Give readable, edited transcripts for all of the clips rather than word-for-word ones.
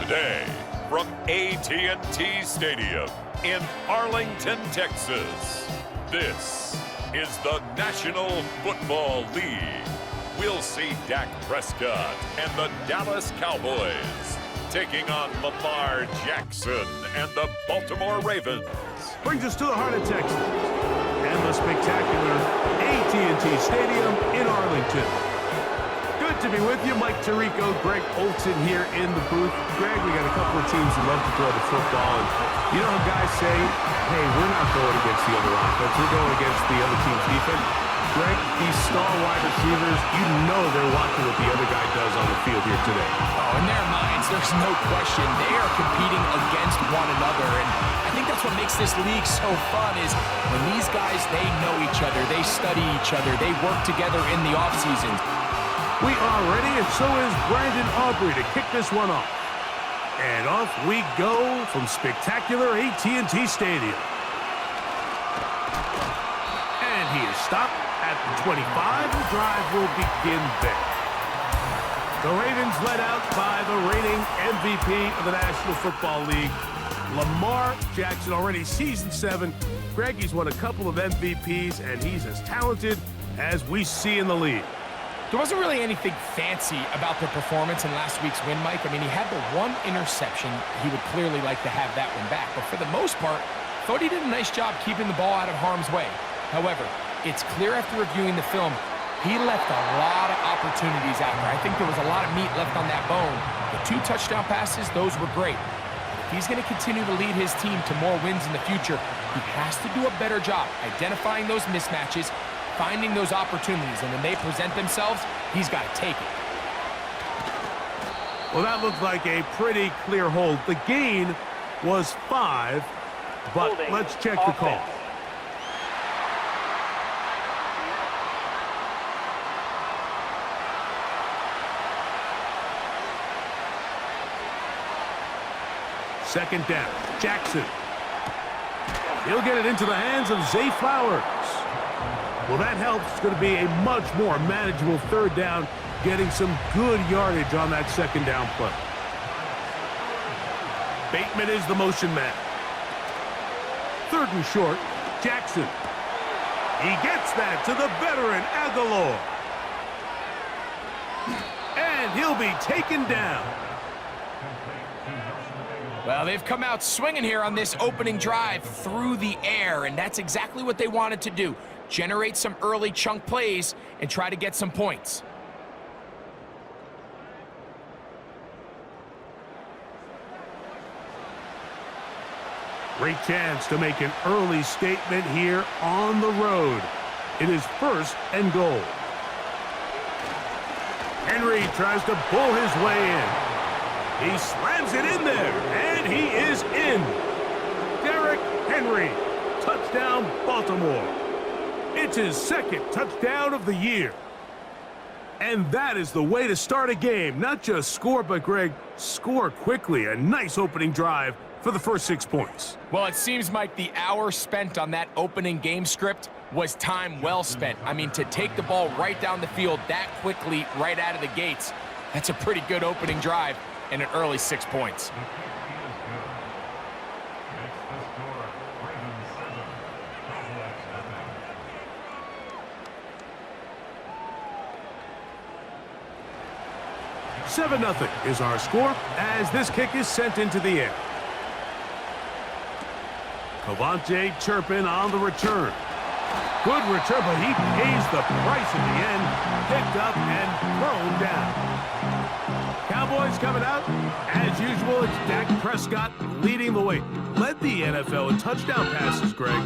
Today, from AT&T Stadium in Arlington, Texas, this is the National Football League. We'll see Dak Prescott and the Dallas Cowboys taking on Lamar Jackson and the Baltimore Ravens. Brings us to the heart of Texas and the spectacular AT&T Stadium in Arlington. Good to be with you. Mike Tirico, Greg Olson here in the booth. Greg, we got a couple of teams who love to throw the football. And you know how guys say, hey, we're not going against the other offense. We're going against the other team's defense. Greg, these star wide receivers, you know they're watching what the other guy does on the field here today. Oh, in their minds, there's no question. They are competing against one another. And I think that's what makes this league so fun is when these guys, they know each other. They study each other. They work together in the offseason. We are ready, and so is Brandon Aubrey to kick this one off. And off we go from spectacular AT&T Stadium. And he is stopped at the 25. The drive will begin there. The Ravens led out by the reigning MVP of the National Football League, Lamar Jackson, already season 7. Greg, he's won a couple of MVPs, and he's as talented as we see in the league. There wasn't really anything fancy about their performance in last week's win, Mike. I mean, he had the one interception. He would clearly like to have that one back. But for the most part, thought he did a nice job keeping the ball out of harm's way. However, it's clear after reviewing the film, he left a lot of opportunities out there. I think there was a lot of meat left on that bone. The 2 touchdown passes, those were great. If he's going to continue to lead his team to more wins in the future, he has to do a better job identifying those mismatches, finding those opportunities, and when they present themselves, he's got to take it. Well, that looked like a pretty clear hold. The gain was 5, but let's check the call. Second down, Jackson. He'll get it into the hands of Zay Flowers. Well, that helps. It's going to be a much more manageable third down, getting some good yardage on that second down play. Bateman is the motion man. Third and short, Jackson. He gets that to the veteran Aguilar. And he'll be taken down. Well, they've come out swinging here on this opening drive through the air, and that's exactly what they wanted to do. Generate some early chunk plays and try to get some points. Great chance to make an early statement here on the road. It is 1st and goal. Henry tries to pull his way in. He slams it in there, and he is in. Derrick Henry, touchdown Baltimore. It's his 2nd touchdown of the year. And that is the way to start a game. Not just score, but, Greg, score quickly. A nice opening drive for the first 6 points. Well, it seems like the hour spent on that opening game script was time well spent. I mean, to take the ball right down the field that quickly right out of the gates, that's a pretty good opening drive and an early 6 points. Seven 0 is our score as this kick is sent into the air. Cavante Turpin on the return. Good return, but he pays the price in the end. Picked up and thrown down. Cowboys coming out. As usual, it's Dak Prescott leading the way. Led the NFL in touchdown passes, Greg,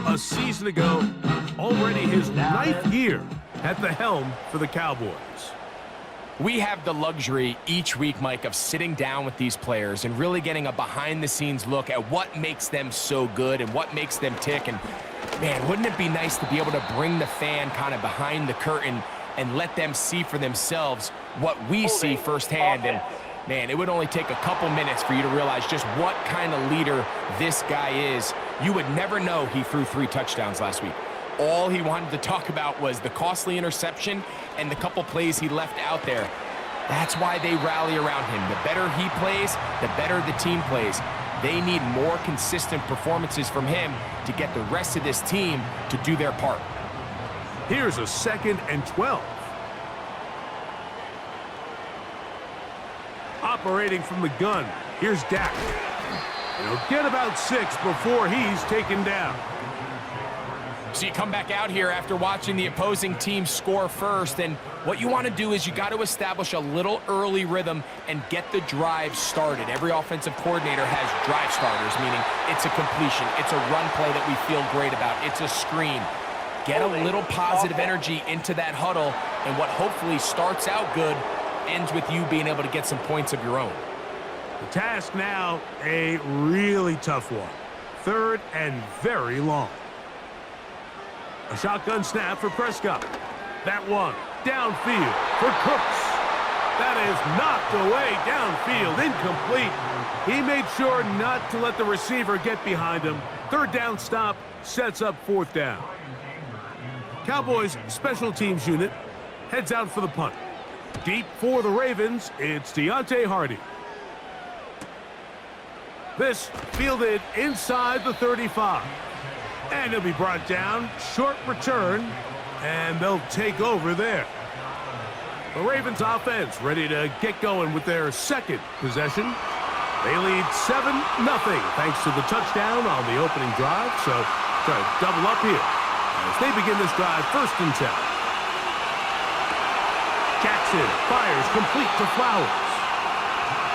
a season ago. Already his 9th year at the helm for the Cowboys. We have the luxury each week, Mike, of sitting down with these players and really getting a behind-the-scenes look at what makes them so good and what makes them tick. And, man, wouldn't it be nice to be able to bring the fan kind of behind the curtain and let them see for themselves what we see firsthand? And, man, it would only take a couple minutes for you to realize just what kind of leader this guy is. You would never know he threw 3 touchdowns last week. All he wanted to talk about was the costly interception and the couple plays he left out there. That's why they rally around him. The better he plays, the better the team plays. They need more consistent performances from him to get the rest of this team to do their part. Here's a 2nd and 12. Operating from the gun, here's Dak. He'll get about 6 before he's taken down. So you come back out here after watching the opposing team score first, and what you want to do is you got to establish a little early rhythm and get the drive started. Every offensive coordinator has drive starters, meaning it's a completion, it's a run play that we feel great about, it's a screen. Get a little positive energy into that huddle, and what hopefully starts out good ends with you being able to get some points of your own. The task now, a really tough one. 3rd and very long. A shotgun snap for Prescott. That one downfield for Cooks. That is knocked away downfield, incomplete. He made sure not to let the receiver get behind him. 3rd down stop sets up 4th down. Cowboys special teams unit heads out for the punt. Deep for the Ravens, it's Deontay Hardy. This fielded inside the 35. And he'll be brought down, short return, and they'll take over there. The Ravens offense ready to get going with their 2nd possession. They lead 7-0 thanks to the touchdown on the opening drive, so try to double up here as they begin this drive 1st and 10. Jackson fires complete to Flowers.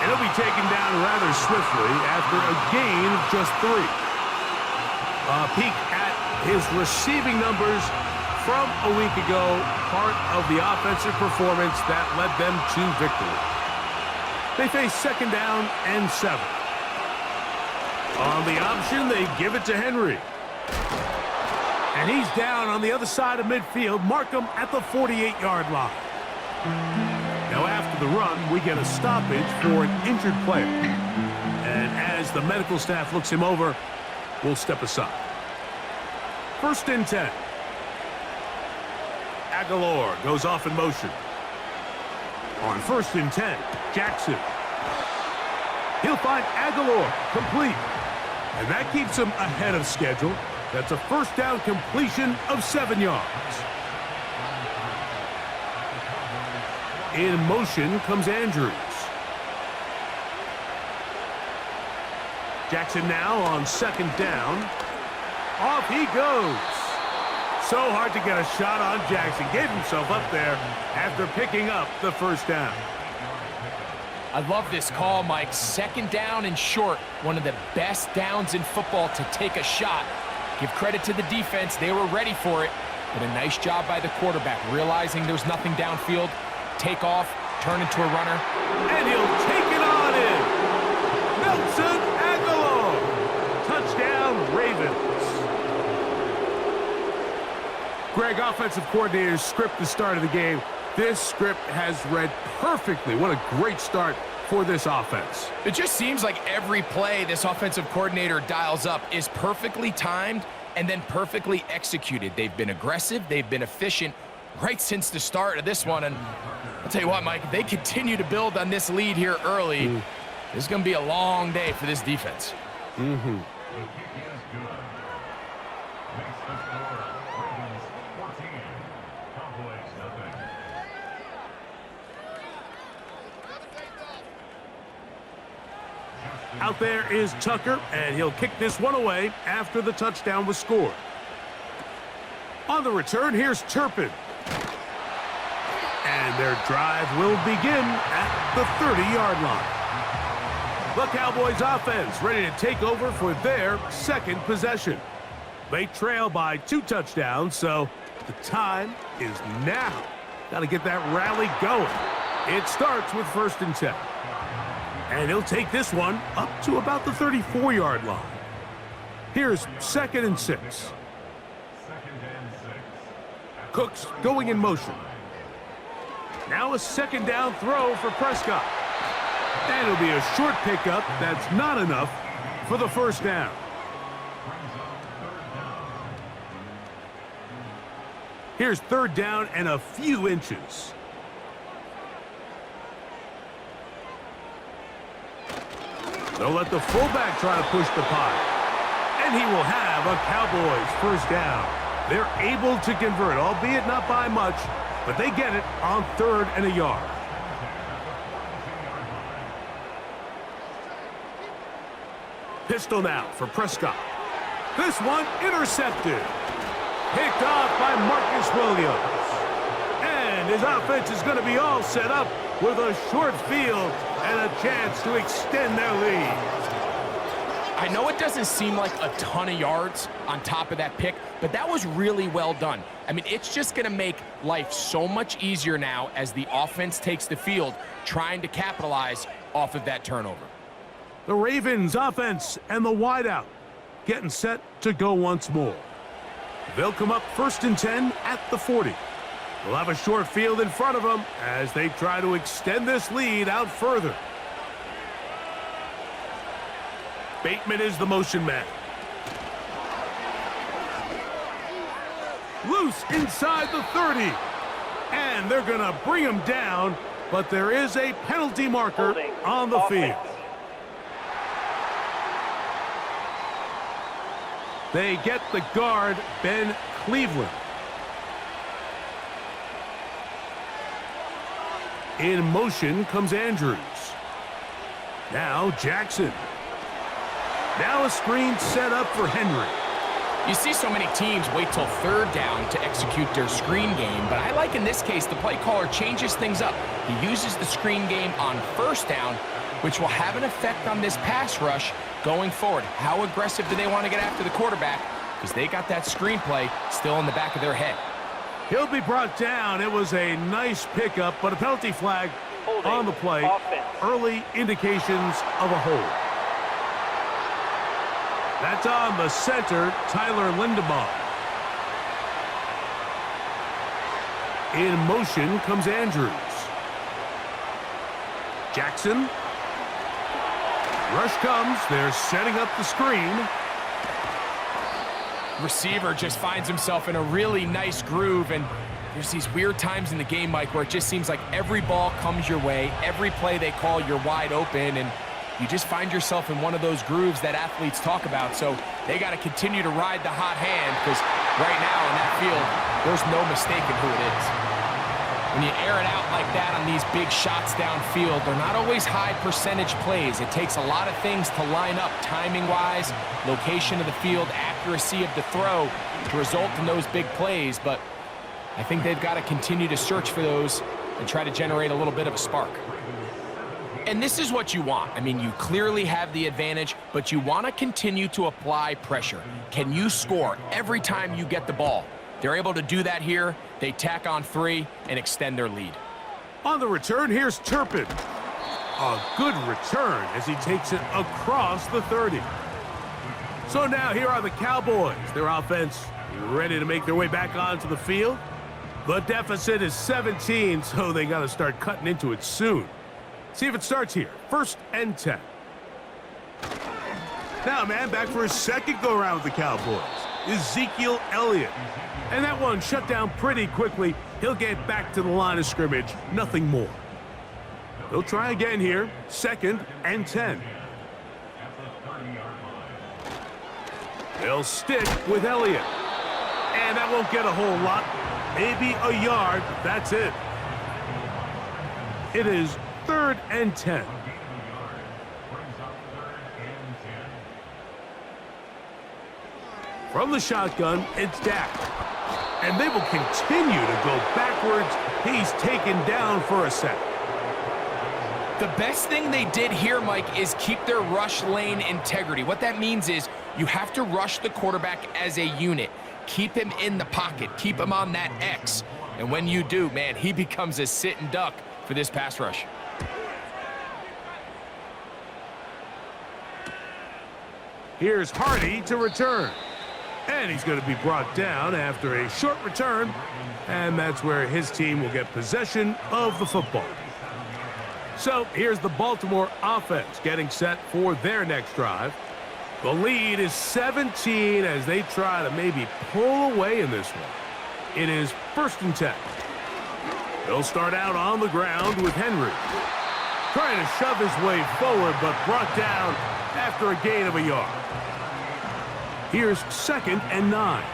And he'll be taken down rather swiftly after a gain of just 3. A peek at his receiving numbers from a week ago, part of the offensive performance that led them to victory. They face 2nd down and 7. On the option, they give it to Henry. And he's down on the other side of midfield. Mark him at the 48-yard line. Now after the run, we get a stoppage for an injured player. And as the medical staff looks him over, we'll step aside. 1st and 10. Aguilar goes off in motion. On 1st and 10, Jackson. He'll find Aguilar complete. And that keeps him ahead of schedule. That's a 1st down completion of 7 yards. In motion comes Andrews. Jackson now on 2nd down. Off he goes. So hard to get a shot on Jackson. Gave himself up there after picking up the 1st down. I love this call, Mike. 2nd down and short. One of the best downs in football to take a shot. Give credit to the defense. They were ready for it. But a nice job by the quarterback, realizing there's nothing downfield. Take off, turn into a runner. And he'll take it on in. Nelson Aguilar. Touchdown, Ravens. Greg, offensive coordinator's script the start of the game. This script has read perfectly. What a great start for this offense. It just seems like every play this offensive coordinator dials up is perfectly timed and then perfectly executed. They've been aggressive, they've been efficient right since the start of this one. And I'll tell you what, Mike, if they continue to build on this lead here early, this is going to be a long day for this defense. Out there is Tucker, and he'll kick this one away after the touchdown was scored. On the return, here's Turpin. And their drive will begin at the 30-yard line. The Cowboys offense ready to take over for their 2nd possession. They trail by 2 touchdowns, so the time is now. Got to get that rally going. It starts with 1st and 10. And he'll take this one up to about the 34-yard line. Here's 2nd and 6. Cooks going in motion. Now a 2nd down throw for Prescott. And it'll be a short pickup. That's not enough for the 1st down. Here's 3rd down and a few inches. They'll let the fullback try to push the pile. And he will have a Cowboys first down. They're able to convert, albeit not by much, but they get it on 3rd and a yard. Pistol now for Prescott. This one intercepted. Picked off by Marcus Williams. And his offense is going to be all set up with a short field and a chance to extend their lead. I know it doesn't seem like a ton of yards on top of that pick, but that was really well done. I mean, it's just going to make life so much easier now as the offense takes the field, trying to capitalize off of that turnover. The Ravens offense and the wideout getting set to go once more. They'll come up 1st and 10 at the 40. They'll have a short field in front of them as they try to extend this lead out further. Bateman is the motion man. Loose inside the 30. And they're going to bring him down, but there is a penalty marker on the field. They get the guard, Ben Cleveland. In motion comes Andrews. Now Jackson. Now a screen set up for Henry. You see so many teams wait till 3rd down to execute their screen game, but I like in this case the play caller changes things up. He uses the screen game on 1st down, which will have an effect on this pass rush going forward. How aggressive do they want to get after the quarterback? Because they got that screen play still in the back of their head. He'll be brought down. It was a nice pickup, but a penalty flag on the play. Early indications of a hold. That's on the center, Tyler Lindebaum. In motion comes Andrews. Jackson. Rush comes. They're setting up the screen. Receiver just finds himself in a really nice groove, and there's these weird times in the game, Mike, where it just seems like every ball comes your way, every play they call, you're wide open, and you just find yourself in one of those grooves that athletes talk about. So they got to continue to ride the hot hand, because right now in that field, there's no mistaking who it is. When you air it out like that on these big shots downfield, they're not always high percentage plays. It takes a lot of things to line up timing-wise, location of the field, accuracy of the throw to result in those big plays. But I think they've got to continue to search for those and try to generate a little bit of a spark. And this is what you want. I mean, you clearly have the advantage, but you want to continue to apply pressure. Can you score every time you get the ball? They're able to do that here. They tack on 3 and extend their lead. On the return, here's Turpin. A good return as he takes it across the 30. So now here are the Cowboys. Their offense ready to make their way back onto the field. The deficit is 17, so they got to start cutting into it soon. See if it starts here. 1st and 10. Now, man, back for his second go-around with the Cowboys. Ezekiel Elliot. And that one shut down pretty quickly. He'll get back to the line of scrimmage. Nothing more. They'll try again here. 2nd and 10. They'll stick with Elliot. And that won't get a whole lot. Maybe a yard. That's it. It is 3rd and 10. From the shotgun, it's Dak. And they will continue to go backwards. He's taken down for a sack. The best thing they did here, Mike, is keep their rush lane integrity. What that means is you have to rush the quarterback as a unit. Keep him in the pocket. Keep him on that X. And when you do, man, he becomes a sitting duck for this pass rush. Here's Hardy to return. And he's going to be brought down after a short return. And that's where his team will get possession of the football. So here's the Baltimore offense getting set for their next drive. The lead is 17 as they try to maybe pull away in this one. It is 1st and 10. They'll start out on the ground with Henry. Trying to shove his way forward, but brought down after a gain of a yard. Here's 2nd and 9.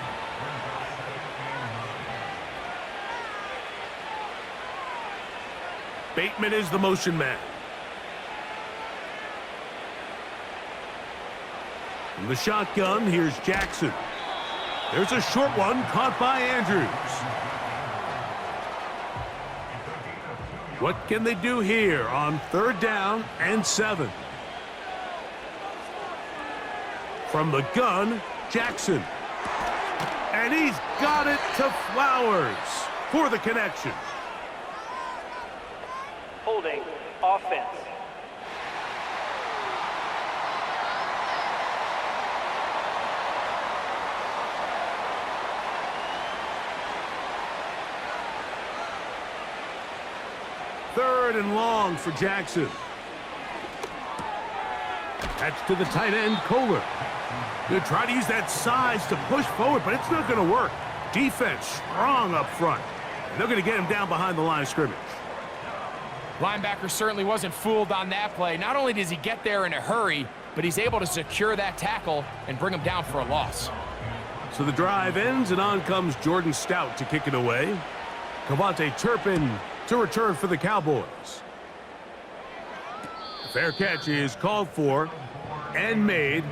Bateman is the motion man. From the shotgun, here's Jackson. There's a short one caught by Andrews. What can they do here on 3rd down and 7? From the gun, Jackson. And he's got it to Flowers for the connection. Holding offense. Third and long for Jackson. That's to the tight end, Kohler. They'll try to use that size to push forward, but it's not going to work. Defense strong up front. And they're going to get him down behind the line of scrimmage. Linebacker certainly wasn't fooled on that play. Not only does he get there in a hurry, but he's able to secure that tackle and bring him down for a loss. So the drive ends, and on comes Jordan Stout to kick it away. Cavante Turpin to return for the Cowboys. Fair catch is called for and made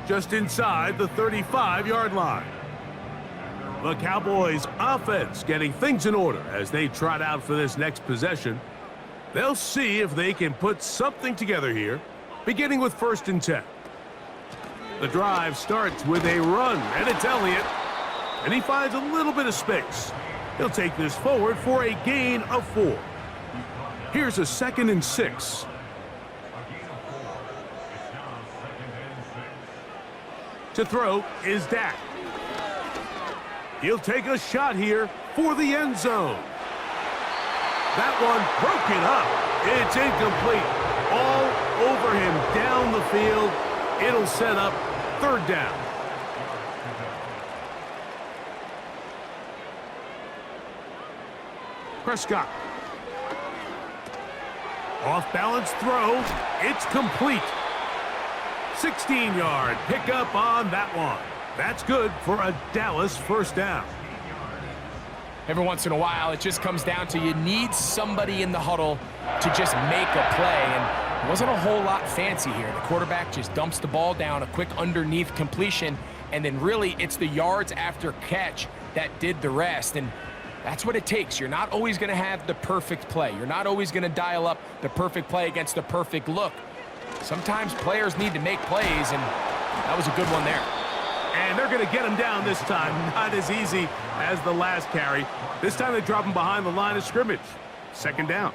just inside the 35-yard line. The Cowboys offense getting things in order as they trot out for this next possession. They'll see if they can put something together here, beginning with 1st and 10. The drive starts with a run, and it's Elliot. And he finds a little bit of space. He'll take this forward for a gain of 4. Here's a 2nd and 6. To throw is Dak. He'll take a shot here for the end zone. That one broken up. It's incomplete. All over him down the field. It'll set up 3rd down. Prescott. Off-balance throw. It's complete. 16-yard pickup on that one. That's good for a Dallas 1st down. Every once in a while, it just comes down to you need somebody in the huddle to just make a play, and it wasn't a whole lot fancy here. The quarterback just dumps the ball down, a quick underneath completion, and then really it's the yards after catch that did the rest, and that's what it takes. You're not always going to have the perfect play. You're not always going to dial up the perfect play against the perfect look. Sometimes players need to make plays, and that was a good one there. And they're going to get him down this time. Not as easy as the last carry. This time they drop him behind the line of scrimmage. 2nd down.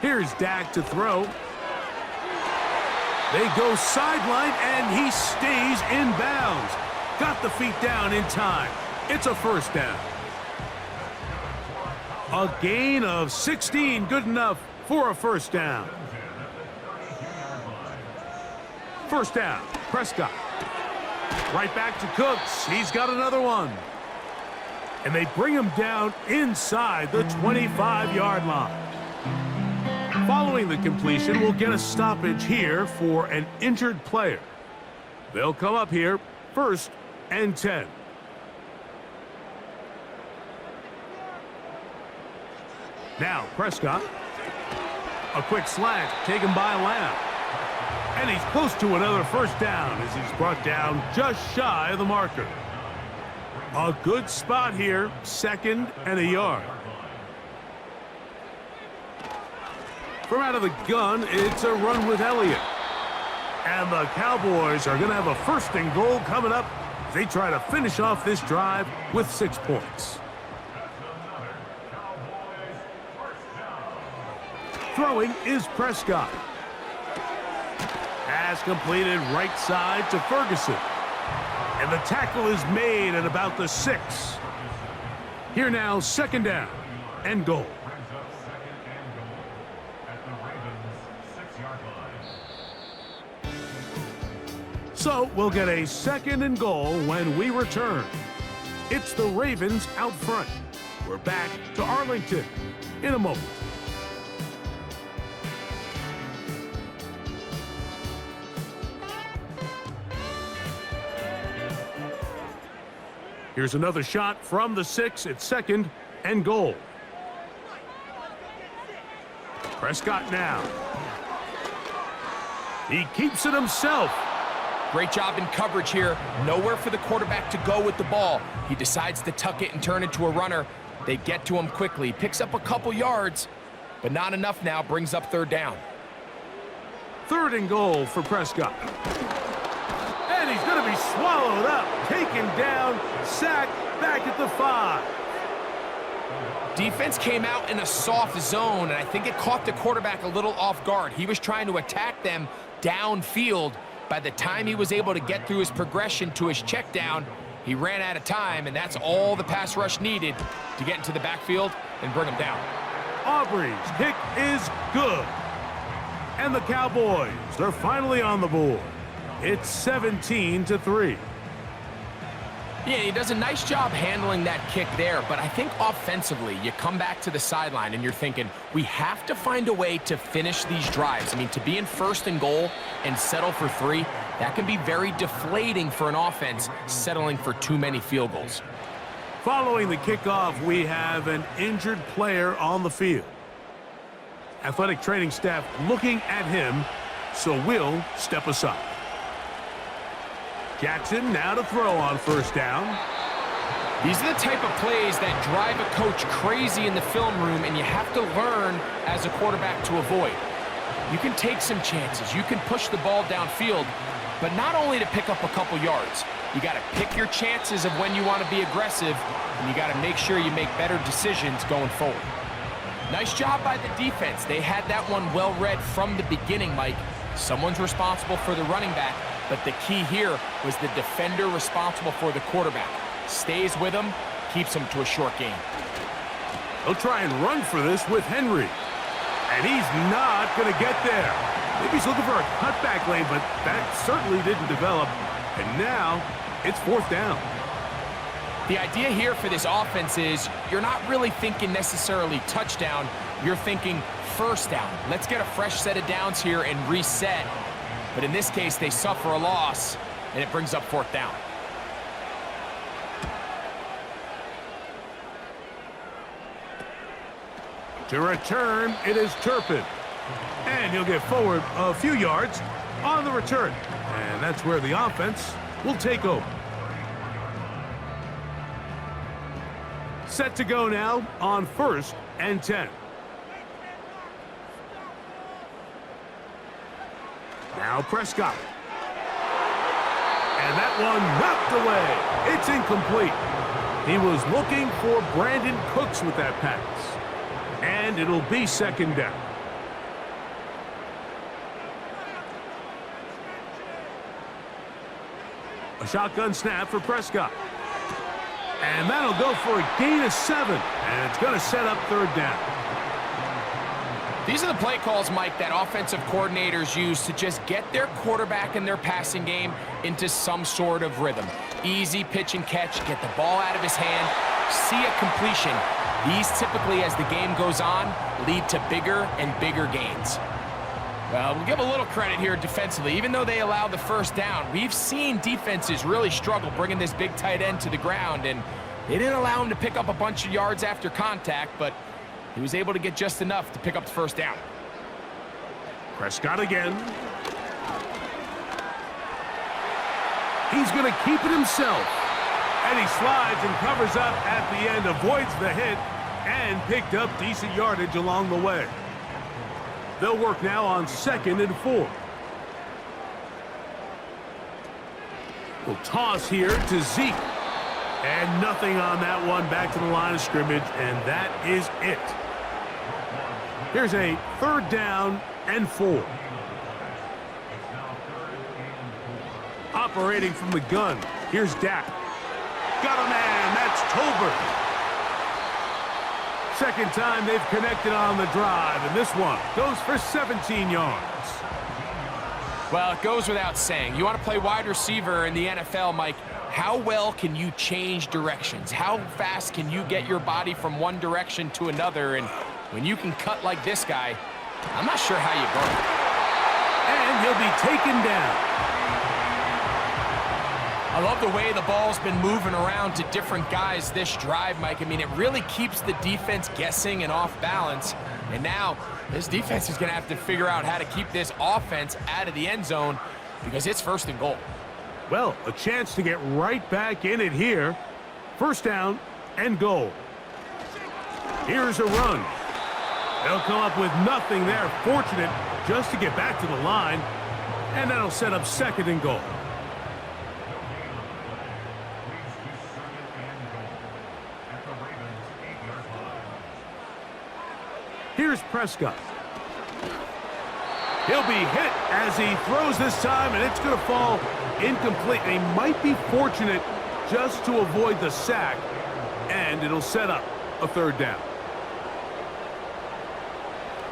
Here's Dak to throw. They go sideline, and he stays in bounds. Got the feet down in time. It's a 1st down. A gain of 16, good enough for a 1st down. 1st down, Prescott. Right back to Cooks. He's got another one. And they bring him down inside the 25-yard line. Following the completion, we'll get a stoppage here for an injured player. They'll come up here 1st and 10. Now Prescott. A quick slant taken by Lamb. And he's close to another 1st down as he's brought down just shy of the marker. A good spot here, 2nd and a yard. From out of the gun, it's a run with Elliot. And the Cowboys are going to have a 1st and goal coming up as they try to finish off this drive with 6 points. Throwing is Prescott. Pass completed right side to Ferguson. And the tackle is made at about the 6. Here now, 2nd down and goal. So we'll get a 2nd and goal when we return. It's the Ravens out front. We're back to Arlington in a moment. Here's another shot from the 6. It's 2nd and goal. Prescott now. He keeps it himself. Great job in coverage here. Nowhere for the quarterback to go with the ball. He decides to tuck it and turn into a runner. They get to him quickly. Picks up a couple yards, but not enough now. Brings up 3rd down. 3rd and goal for Prescott. And he's going to be swallowed up, taken down, sacked, back at the 5. Defense came out in a soft zone, and I think it caught the quarterback a little off guard. He was trying to attack them downfield. By the time he was able to get through his progression to his check down, he ran out of time, and that's all the pass rush needed to get into the backfield and bring him down. Aubrey's kick is good. And the Cowboys are finally on the board. It's 17-3. Yeah, he does a nice job handling that kick there, but I think offensively, you come back to the sideline and you're thinking, we have to find a way to finish these drives. I mean, to be in 1st and goal and settle for 3, that can be very deflating for an offense settling for too many field goals. Following the kickoff, we have an injured player on the field. Athletic training staff looking at him, so we'll step aside. Jackson now to throw on 1st down. These are the type of plays that drive a coach crazy in the film room, and you have to learn as a quarterback to avoid. You can take some chances. You can push the ball downfield, but not only to pick up a couple yards. You got to pick your chances of when you want to be aggressive, and you got to make sure you make better decisions going forward. Nice job by the defense. They had that one well read from the beginning, Mike. Someone's responsible for the running back, but the key here was the defender responsible for the quarterback. Stays with him, keeps him to a short game. He'll try and run for this with Henry. And he's not going to get there. Maybe he's looking for a cutback lane, but that certainly didn't develop. And now it's 4th down. The idea here for this offense is you're not really thinking necessarily touchdown. You're thinking 1st down. Let's get a fresh set of downs here and reset. But in this case, they suffer a loss, and it brings up 4th down. To return, it is Turpin. And he'll get forward a few yards on the return. And that's where the offense will take over. Set to go now on 1st and 10. Now Prescott. And that one knocked away. It's incomplete. He was looking for Brandon Cooks with that pass. And it'll be 2nd down. A shotgun snap for Prescott. And that'll go for a gain of 7. And it's going to set up 3rd down. These are the play calls, Mike, that offensive coordinators use to just get their quarterback and their passing game into some sort of rhythm. Easy pitch and catch, get the ball out of his hand, see a completion. These typically, as the game goes on, lead to bigger and bigger gains. Well, we'll give a little credit here defensively. Even though they allowed the 1st down, we've seen defenses really struggle bringing this big tight end to the ground, and they didn't allow him to pick up a bunch of yards after contact, but he was able to get just enough to pick up the 1st down. Prescott again. He's going to keep it himself. And he slides and covers up at the end, avoids the hit, and picked up decent yardage along the way. They'll work now on 2nd and 4. We'll toss here to Zeke. And nothing on that one, back to the line of scrimmage, and that is it. Here's a 3rd down and 4. Operating from the gun, here's Dak. Got a man, that's Tolbert. 2nd time they've connected on the drive, and this one goes for 17 yards. Well, it goes without saying. You want to play wide receiver in the NFL, Mike, How well can you change directions? How fast can you get your body from one direction to another? And when you can cut like this guy, I'm not sure how you burn. And he'll be taken down. I love the way the ball's been moving around to different guys this drive, Mike. I mean, it really keeps the defense guessing and off balance. And now this defense is going to have to figure out how to keep this offense out of the end zone because it's 1st and goal. Well, a chance to get right back in it here. 1st down and goal. Here's a run. They'll come up with nothing there. Fortunate just to get back to the line. And that'll set up 2nd and goal. Here's Prescott. He'll be hit as he throws this time, and it's going to fall incomplete. They might be fortunate just to avoid the sack, and it'll set up a 3rd down.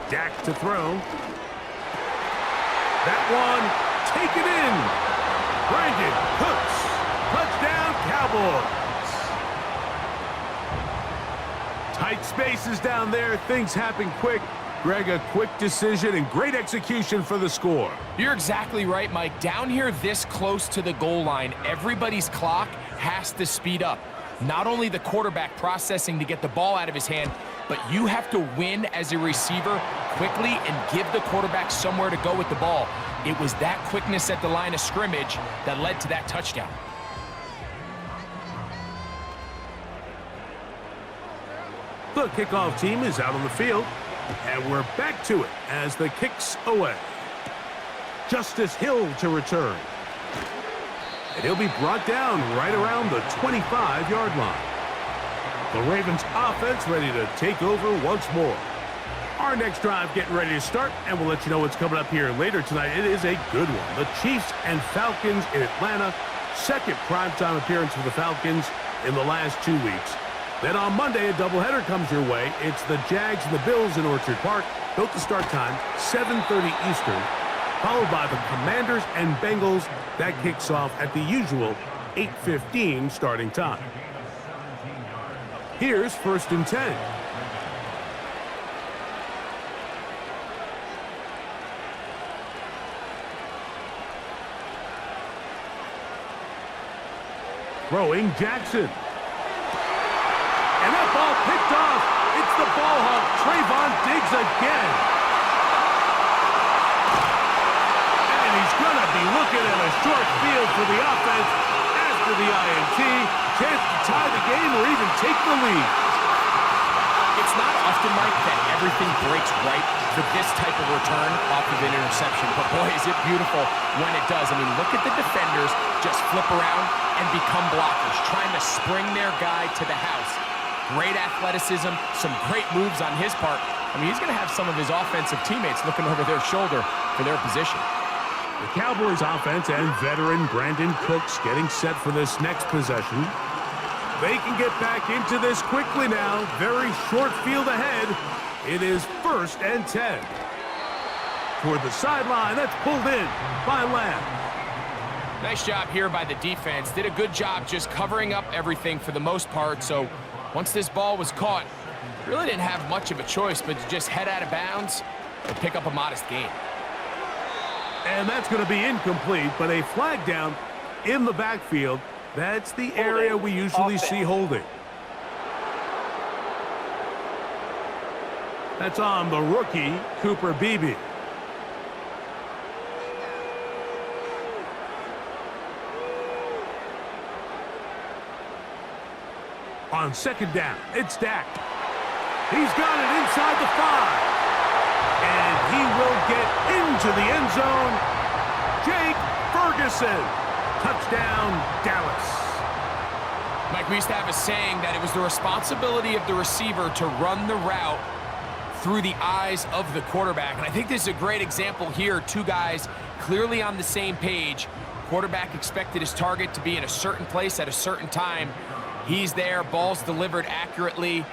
Dak to throw. That one taken in. Brandon Cooks. Touchdown, Cowboys. Tight spaces down there. Things happen quick. Greg, a quick decision and great execution for the score. You're exactly right, Mike. Down here this close to the goal line, everybody's clock has to speed up. Not only the quarterback processing to get the ball out of his hand, but you have to win as a receiver quickly and give the quarterback somewhere to go with the ball. It was that quickness at the line of scrimmage that led to that touchdown. The kickoff team is out on the field, and we're back to it as the kick's away. Justice Hill to return. And he'll be brought down right around the 25-yard line. The Ravens offense ready to take over once more. Our next drive getting ready to start, and we'll let you know what's coming up here later tonight. It is a good one. The Chiefs and Falcons in Atlanta. 2nd primetime appearance for the Falcons in the last 2 weeks. Then on Monday, a doubleheader comes your way. It's the Jags and the Bills in Orchard Park. Built to start time, 7:30 Eastern. Followed by the Commanders and Bengals. That kicks off at the usual 8:15 starting time. Here's 1st and 10. Throwing Jackson. And that ball picked off. It's the ball hawk, Trayvon Diggs again. And he's going to be looking at a short field for the offense after the INT. Chance to tie the game or even take the lead. It's not often, Mike, that everything breaks right for this type of return off of an interception. But, boy, is it beautiful when it does. I mean, look at the defenders just flip around and become blockers, trying to spring their guy to the house. Great athleticism, some great moves on his part. I mean, he's going to have some of his offensive teammates looking over their shoulder for their position. The Cowboys offense and veteran Brandon Cooks getting set for this next possession. They can get back into this quickly now. Very short field ahead. It is 1st and 10. Toward the sideline, that's pulled in by Lamb. Nice job here by the defense. Did a good job just covering up everything for the most part. So once this ball was caught, really didn't have much of a choice but to just head out of bounds and pick up a modest gain. And that's going to be incomplete, but a flag down in the backfield. That's the area we usually see holding. That's on the rookie, Cooper Beebe. On 2nd down, it's Dak. He's got it inside the 5. And he will get into the end zone. Jake Ferguson. Touchdown, Dallas. Mike, we used to have a saying that it was the responsibility of the receiver to run the route through the eyes of the quarterback. And I think this is a great example here. Two guys clearly on the same page. Quarterback expected his target to be in a certain place at a certain time. He's there, ball's delivered accurately.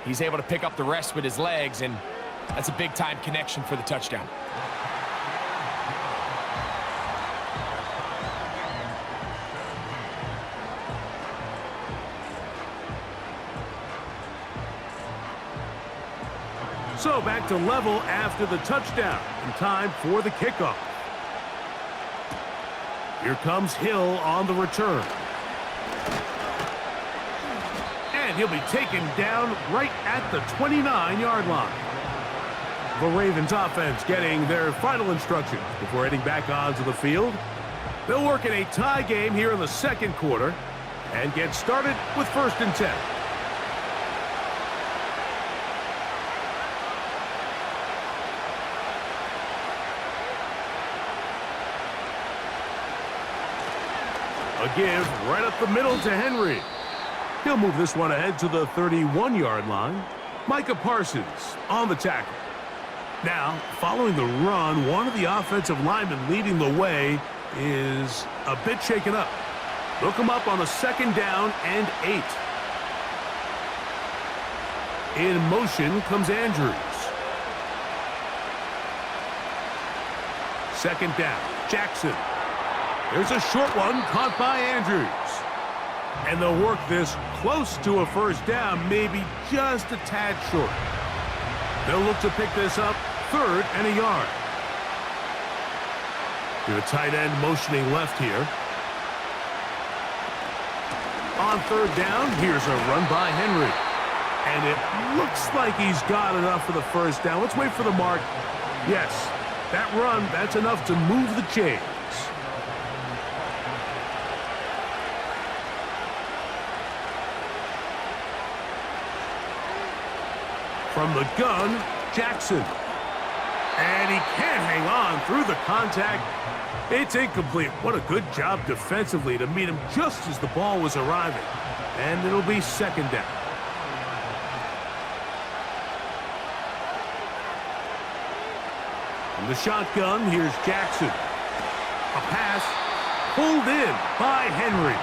He's able to pick up the rest with his legs, and that's a big-time connection for the touchdown. So back to level after the touchdown, and time for the kickoff. Here comes Hill on the return. And he'll be taken down right at the 29-yard line. The Ravens offense getting their final instructions before heading back onto the field. They'll work in a tie game here in the second quarter and get started with 1st and 10. A give right up the middle to Henry. He'll move this one ahead to the 31-yard line. Micah Parsons on the tackle. Now, following the run, one of the offensive linemen leading the way is a bit shaken up. They'll come up on a 2nd down and 8. In motion comes Andrews. 2nd down, Jackson. There's a short one caught by Andrews. And they'll work this close to a 1st down, maybe just a tad short. They'll look to pick this up 3rd and a yard. The tight end motioning left here. On 3rd down, here's a run by Henry. And it looks like he's got enough for the 1st down. Let's wait for the mark. Yes, that run, that's enough to move the chains. From the gun, Jackson. And he can't hang on through the contact. It's incomplete. What a good job defensively to meet him just as the ball was arriving. And it'll be 2nd down. From the shotgun, here's Jackson. A pass pulled in by Henry.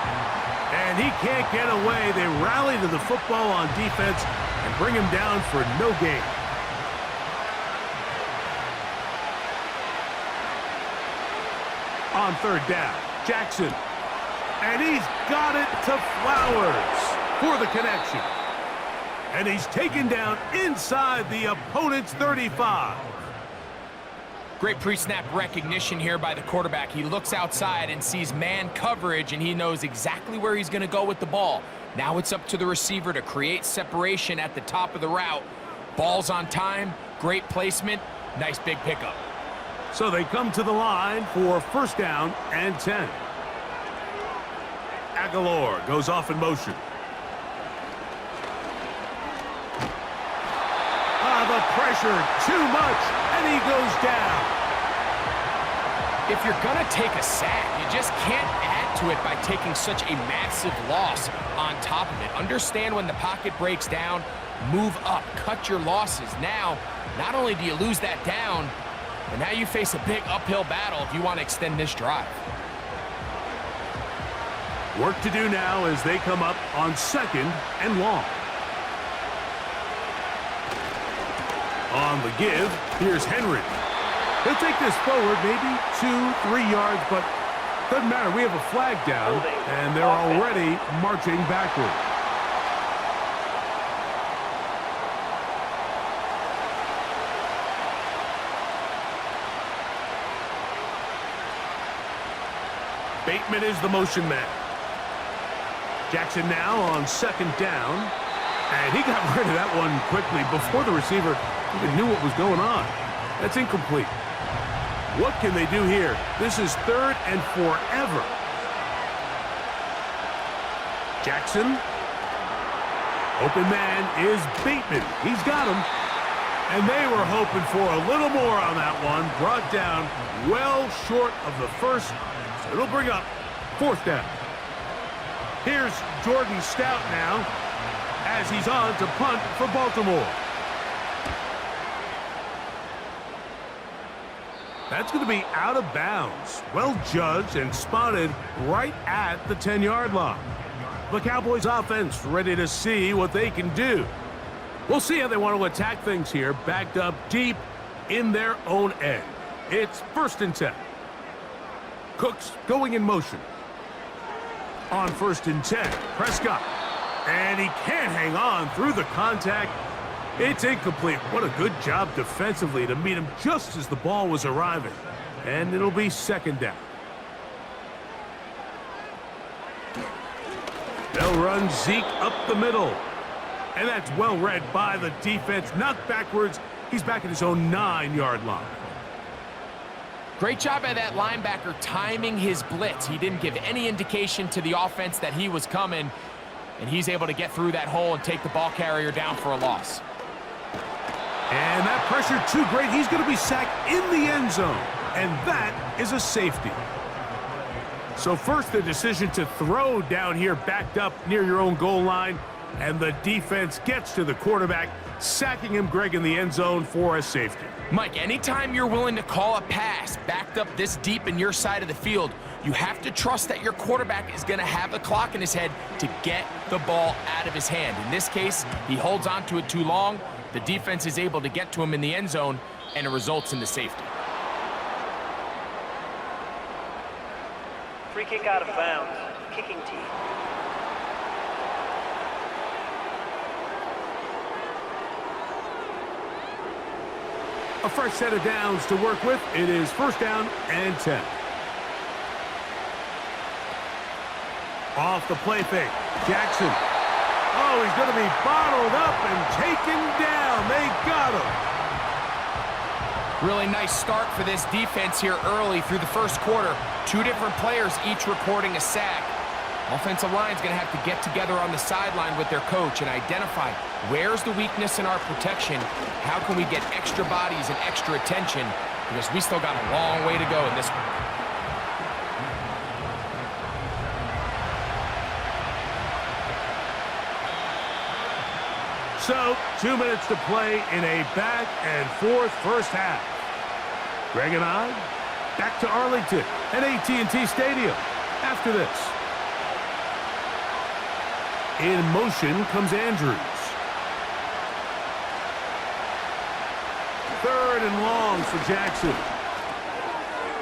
And he can't get away. They rally to the football on defense and bring him down for no gain. On 3rd down, Jackson. And he's got it to Flowers for the connection. And he's taken down inside the opponent's 35. Great pre-snap recognition here by the quarterback. He looks outside and sees man coverage, and he knows exactly where he's going to go with the ball. Now it's up to the receiver to create separation at the top of the route. Ball's on time, great placement, nice big pickup. So they come to the line for 1st down and 10. Aguilar goes off in motion. The pressure, too much, and he goes down. If you're going to take a sack, you just can't add to it by taking such a massive loss on top of it. Understand when the pocket breaks down, move up, cut your losses. Now, not only do you lose that down, but now you face a big uphill battle if you want to extend this drive. Work to do now as they come up on 2nd and long. On the give, here's Henry. He'll take this forward maybe 2-3 yards, but doesn't matter. We have a flag down, and they're already marching backward. Bateman is the motion man. Jackson now on 2nd down, and he got rid of that one quickly before the receiver even knew what was going on. That's incomplete. What can they do here? This is 3rd and forever. Jackson. Open man is Bateman. He's got him. And they were hoping for a little more on that one. Brought down well short of the 1st. So it'll bring up 4th down. Here's Jordan Stout now as he's on to punt for Baltimore. That's going to be out of bounds. Well judged and spotted right at the 10-yard line. The Cowboys offense ready to see what they can do. We'll see how they want to attack things here, backed up deep in their own end. It's 1st and 10. Cooks going in motion. On 1st and 10, Prescott. And he can't hang on through the contact. It's incomplete. What a good job defensively to meet him just as the ball was arriving. And it'll be second down. They'll run Zeke up the middle. And that's well read by the defense. Knocked backwards. He's back at his own 9-yard line. Great job by that linebacker timing his blitz. He didn't give any indication to the offense that he was coming, and he's able to get through that hole and take the ball carrier down for a loss. And that pressure too great. He's going to be sacked in the end zone, and that is a safety. So first, the decision to throw down here backed up near your own goal line, and the defense gets to the quarterback, sacking him, Greg, in the end zone for a safety. Mike, anytime you're willing to call a pass backed up this deep in your side of the field, you have to trust that your quarterback is going to have the clock in his head to get the ball out of his hand. In this case, he holds on to it too long. The defense is able to get to him in the end zone, and it results in the safety. Free kick out of bounds. Kicking team. A fresh set of downs to work with. It is first down and 10. Off the play fake. Jackson. Oh, he's going to be bottled up and taken down. They got him. Really nice start for this defense here early through the first quarter. Two different players each recording a sack. Offensive line's going to have to get together on the sideline with their coach and identify where's the weakness in our protection, how can we get extra bodies and extra attention, because we still got a long way to go in this one. So, 2 minutes to play in a back-and-forth first half. Greg and I, back to Arlington at AT&T Stadium after this. In motion comes Andrews. Third and long for Jackson.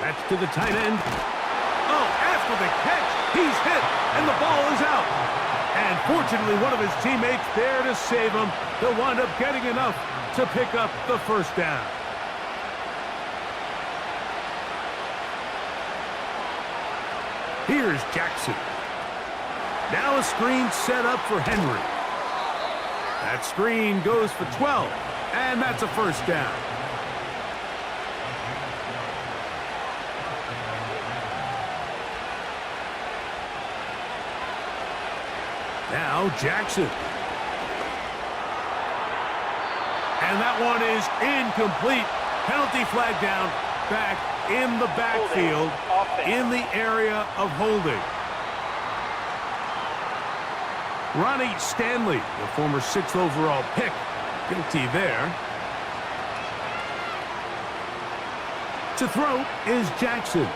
That's to the tight end. Oh, after the catch, he's hit, and the ball is out. And fortunately, one of his teammates there to save him. He'll wind up getting enough to pick up the first down. Here's Jackson. Now a screen set up for Henry. That screen goes for 12, and that's a first down. Now Jackson. And that one is incomplete. Penalty flag down, back in the backfield, in the area of holding. Ronnie Stanley, the former 6th overall pick, guilty there. To throw is Jackson.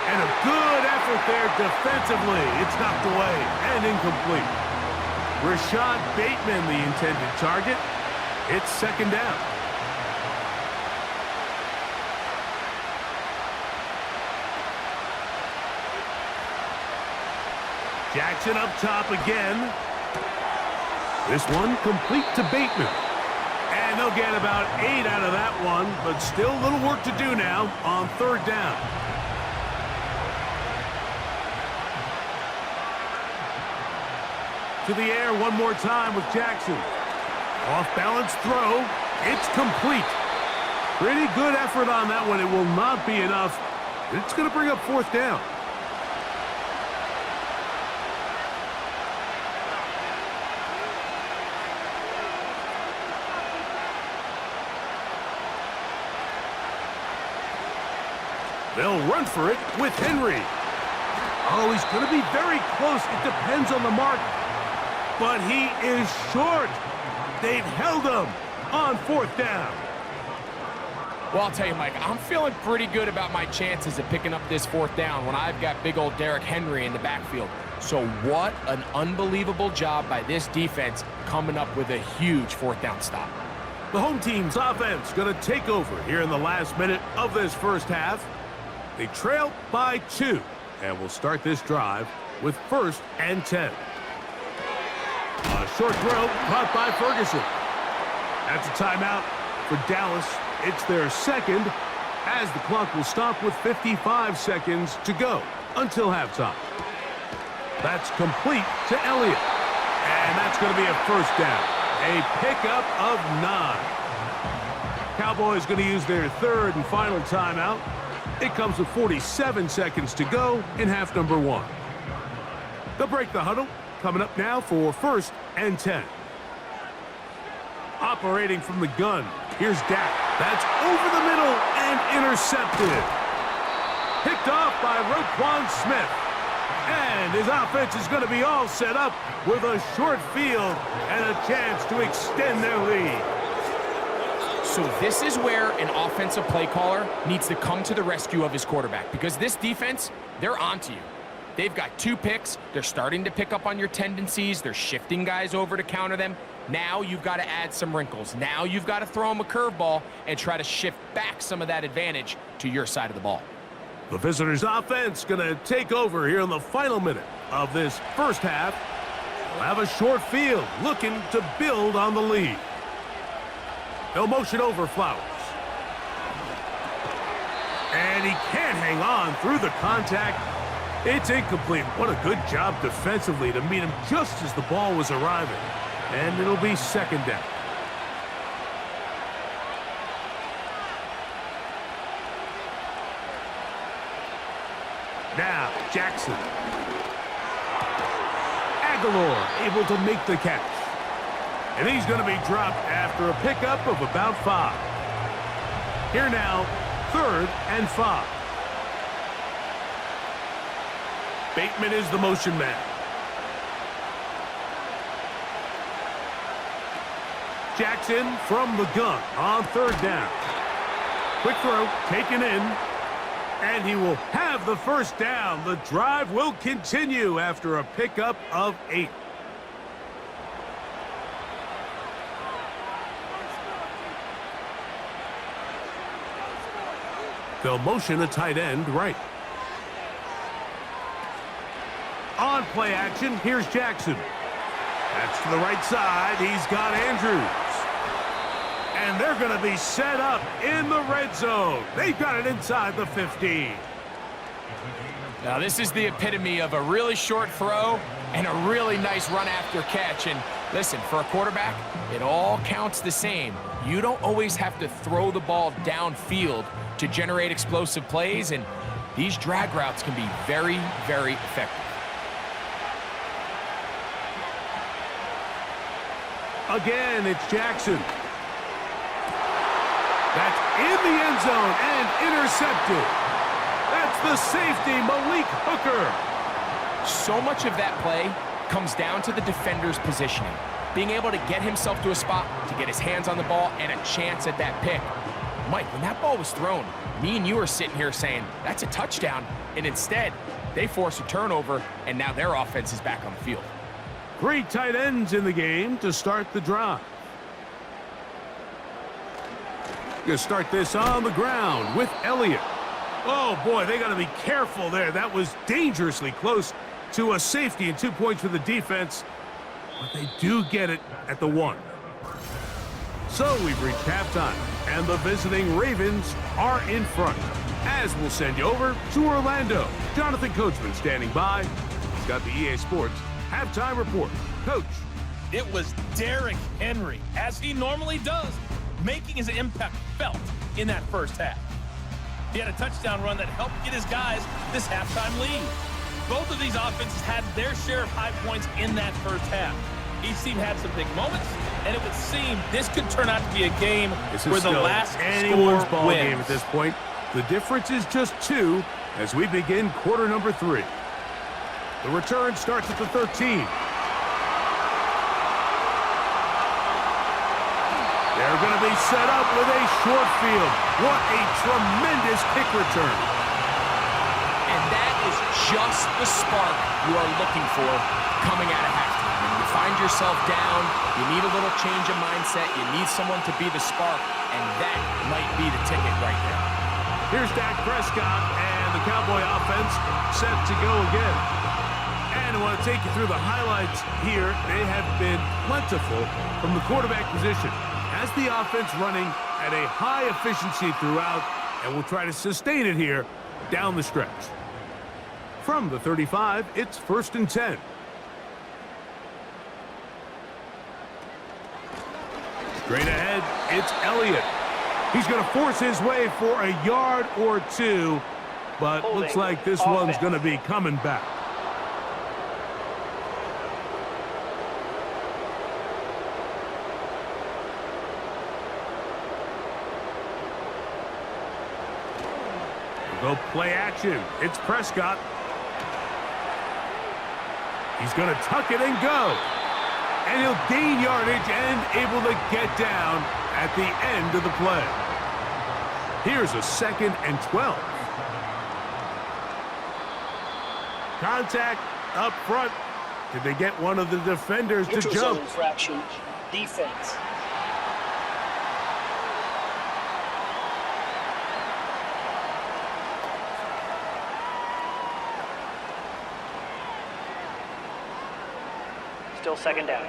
And a good effort there defensively. It's knocked away and incomplete. Rashad Bateman, the intended target. It's second down. Jackson up top again. This one complete to Bateman. And they'll get about 8 out of that one, but still a little work to do now on third down. To the air one more time with Jackson. Off-balance throw. It's complete. Pretty good effort on that one. It will not be enough. It's going to bring up fourth down. They'll run for it with Henry. Oh, he's going to be very close. It depends on the mark. But he is short. They've held him on fourth down. Well, I'll tell you, Mike, I'm feeling pretty good about my chances of picking up this fourth down when I've got big old Derrick Henry in the backfield. So what an unbelievable job by this defense coming up with a huge fourth down stop. The home team's offense going to take over here in the last minute of this first half. They trail by 2, and we'll start this drive with first and 10. A short throw caught by Ferguson. That's a timeout for Dallas. It's their second, as the clock will stop with 55 seconds to go until halftime. That's complete to Elliot. And that's going to be a first down. A pickup of 9. Cowboys going to use their third and final timeout. It comes with 47 seconds to go in half number 1. They'll break the huddle. Coming up now for 1st and 10. Operating from the gun, here's Dak. That's over the middle and intercepted. Picked off by Roquan Smith. And his offense is going to be all set up with a short field and a chance to extend their lead. So this is where an offensive play caller needs to come to the rescue of his quarterback, because this defense, they're onto you. They've got 2 picks. They're starting to pick up on your tendencies. They're shifting guys over to counter them. Now you've got to add some wrinkles. Now you've got to throw them a curveball and try to shift back some of that advantage to your side of the ball. The visitors' offense going to take over here in the final minute of this first half. They'll have a short field looking to build on the lead. They'll motion over Flowers. And he can't hang on through the contact. It's incomplete. What a good job defensively to meet him just as the ball was arriving. And it'll be second down. Now, Jackson. Aguilar able to make the catch. And he's going to be dropped after a pickup of about 5. Here now, 3rd and 5. Bateman is the motion man. Jackson from the gun on 3rd down. Quick throw, taken in. And he will have the first down. The drive will continue after a pickup of 8. They'll motion a tight end right. On play action, here's Jackson. That's to the right side. He's got Andrews. And they're going to be set up in the red zone. They've got it inside the 15. Now, this is the epitome of a really short throw and a really nice run after catch. And listen, for a quarterback, it all counts the same. You don't always have to throw the ball downfield to generate explosive plays, and these drag routes can be very, very effective. Again, it's Jackson. That's in the end zone and intercepted. That's the safety, Malik Hooker. So much of that play comes down to the defender's positioning. Being able to get himself to a spot, to get his hands on the ball, and a chance at that pick. Mike, when that ball was thrown, me and you are sitting here saying, that's a touchdown. And instead, they force a turnover, and now their offense is back on the field. 3 tight ends in the game to start the drive. Going to start this on the ground with Elliot. Oh, boy, they got to be careful there. That was dangerously close to a safety and 2 points for the defense. But they do get it at the 1. So we've reached halftime, and the visiting Ravens are in front. As we'll send you over to Orlando. Jonathan Coachman standing by. He's got the EA Sports halftime report. Coach. It was Derrick Henry, as he normally does, making his impact felt in that first half. He had a touchdown run that helped get his guys this halftime lead. Both of these offenses had their share of high points in that first half. Each team had some big moments, and it would seem this could turn out to be a game where the last anyone's ball wins. game at this point. The difference is just 2 as we begin quarter number 3. The return starts at the 13. They're going to be set up with a short field. What a tremendous kick return. And that is just the spark you are looking for coming out of halftime. When you find yourself down, you need a little change of mindset, you need someone to be the spark, and that might be the ticket right there. Here's Dak Prescott, and the Cowboy offense set to go again. And And I want to take you through the highlights here. They have been plentiful from the quarterback position. Has the offense running at a high efficiency throughout, and will try to sustain it here down the stretch. From the 35, it's 1st and 10. Straight ahead, it's Elliot. He's going to force his way for a yard or two, but looks like this one's going to be coming back. Go play action. It's Prescott. He's going to tuck it and go. And he'll gain yardage and able to get down at the end of the play. Here's a 2nd and 12. Contact up front. Did they get one of the defenders to jump? Zone infraction. Defense. Still 2nd down.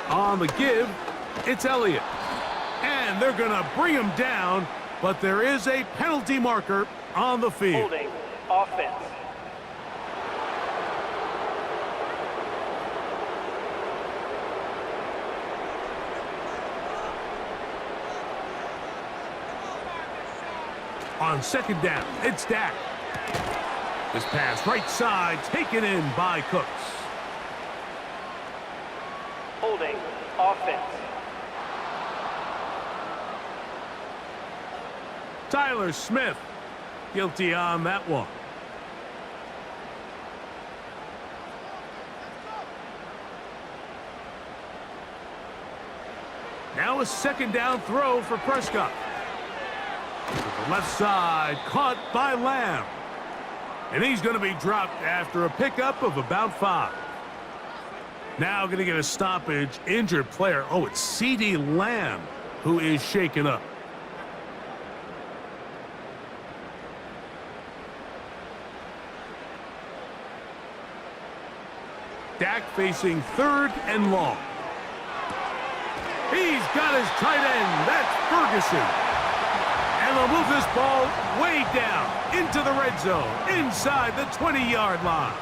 On the give, it's Elliot. And they're going to bring him down, but there is a penalty marker on the field. Holding. Offense. On 2nd down, it's Dak. This pass right side taken in by Cooks. Holding. Offense. Tyler Smith, guilty on that one. Now a 2nd down throw for Prescott. To the left side, caught by Lamb. And he's going to be dropped after a pickup of about 5. Now going to get a stoppage, injured player. Oh, it's CeeDee Lamb who is shaken up. Dak facing 3rd and long. He's got his tight end. That's Ferguson. And they'll move this ball way down into the red zone, inside the 20-yard line.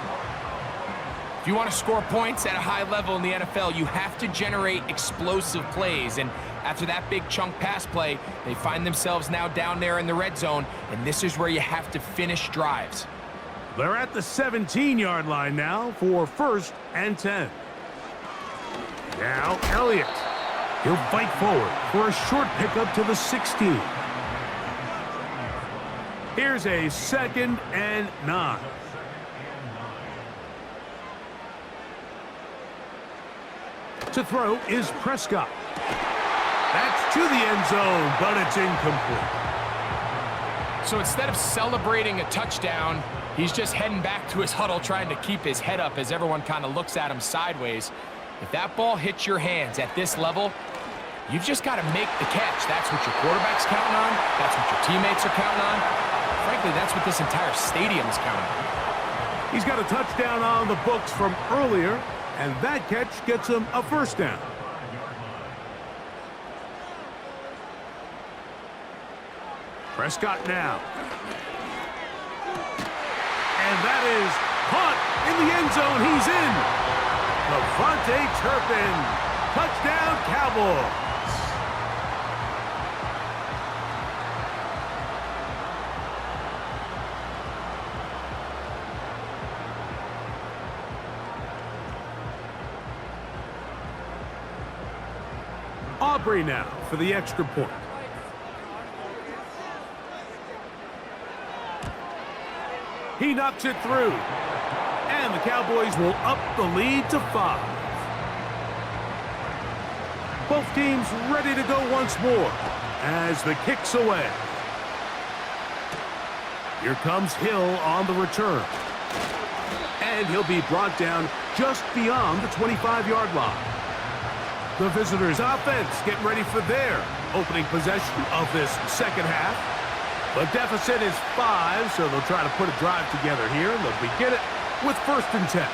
If you want to score points at a high level in the NFL, you have to generate explosive plays. And after that big chunk pass play, they find themselves now down there in the red zone, and this is where you have to finish drives. They're at the 17-yard line now for 1st and 10. Now Elliott. He'll fight forward for a short pickup to the 16. Here's a 2nd and 9. To throw is Prescott. That's to the end zone, but it's incomplete. So instead of celebrating a touchdown, he's just heading back to his huddle trying to keep his head up as everyone kind of looks at him sideways. If that ball hits your hands at this level, you've just got to make the catch. That's what your quarterback's counting on. That's what your teammates are counting on. Frankly, that's what this entire stadium is counting on. He's got a touchdown on the books from earlier, and that catch gets him a 1st down. Prescott now. And that is caught in the end zone. He's in. Levante Turpin. Touchdown, Cowboys. Aubrey now for the extra point. He knocks it through. And the Cowboys will up the lead to 5. Both teams ready to go once more as the kick's away. Here comes Hill on the return. And he'll be brought down just beyond the 25-yard line. The visitors' offense getting ready for their opening possession of this second half. The deficit is 5, so they'll try to put a drive together here, and they'll begin it with 1st and 10.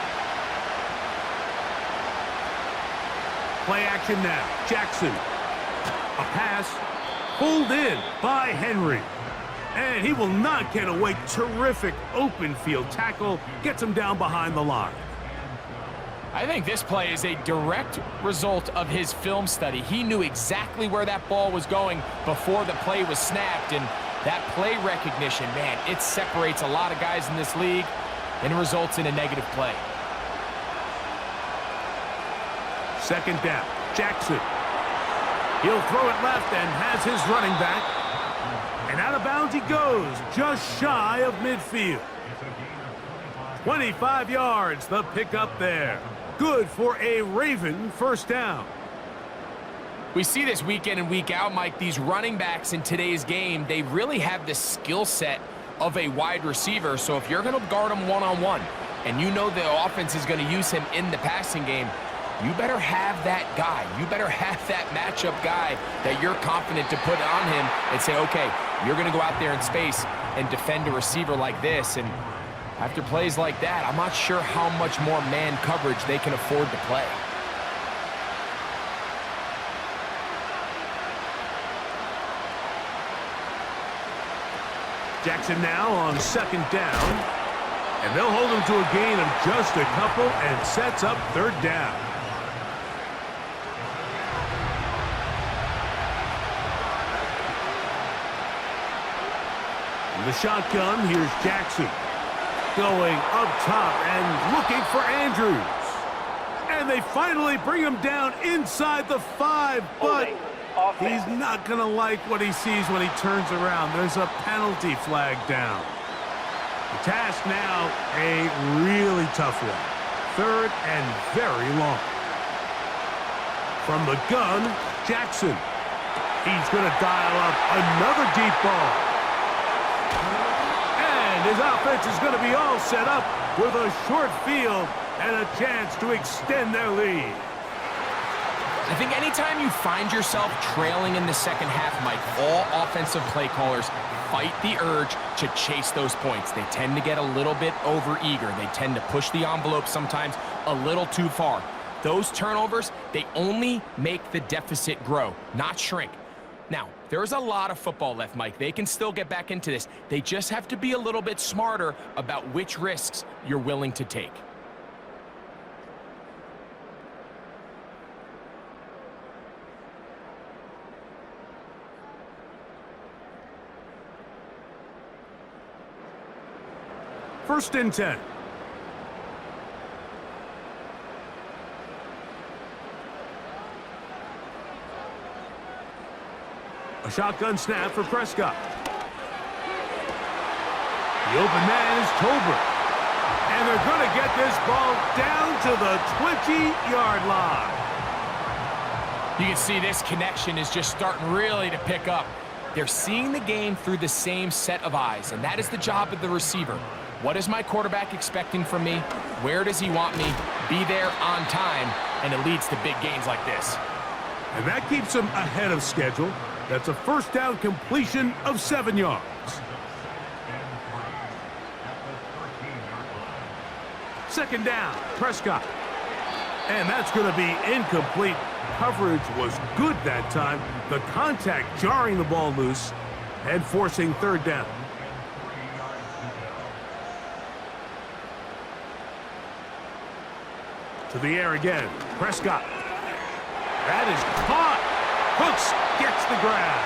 Play action now. Jackson. A pass pulled in by Henry. And he will not get away. Terrific open field tackle. Gets him down behind the line. I think this play is a direct result of his film study. He knew exactly where that ball was going before the play was snapped, and that play recognition, man, it separates a lot of guys in this league and results in a negative play. 2nd down. Jackson. He'll throw it left and has his running back. And out of bounds he goes, just shy of midfield. 25 yards, the pickup there. Good for a Raven 1st down. We see this week in and week out, Mike. These running backs in today's game, they really have the skill set of a wide receiver. So if you're going to guard him one-on-one and you know the offense is going to use him in the passing game, you better have that guy. You better have that matchup guy that you're confident to put on him and say, okay, you're going to go out there in space and defend a receiver like this. And after plays like that, I'm not sure how much more man coverage they can afford to play. Jackson now on 2nd down. And they'll hold him to a gain of just a couple and sets up 3rd down. In the shotgun, here's Jackson. Going up top and looking for Andrews. And they finally bring him down inside the 5, but he's not going to like what he sees when he turns around. There's a penalty flag down. The task now, a really tough one. 3rd and very long. From the gun, Jackson. He's going to dial up another deep ball. And his offense is going to be all set up with a short field and a chance to extend their lead. I think anytime you find yourself trailing in the second half, Mike, all offensive play callers fight the urge to chase those points. They tend to get a little bit overeager. They tend to push the envelope sometimes a little too far. Those turnovers, they only make the deficit grow, not shrink. Now, there's a lot of football left, Mike. They can still get back into this. They just have to be a little bit smarter about which risks you're willing to take. First and 10. A shotgun snap for Prescott. The open man is Tolbert. And they're going to get this ball down to the 20-yard line. You can see this connection is just starting really to pick up. They're seeing the game through the same set of eyes, and that is the job of the receiver. What is my quarterback expecting from me? Where does he want me? Be there on time, and it leads to big gains like this. And that keeps them ahead of schedule. That's a 1st down completion of 7 yards. Second down, Prescott. And that's going to be incomplete. Coverage was good that time. The contact jarring the ball loose and forcing 3rd down. To the air again, Prescott. That is caught. Hooks gets the grab.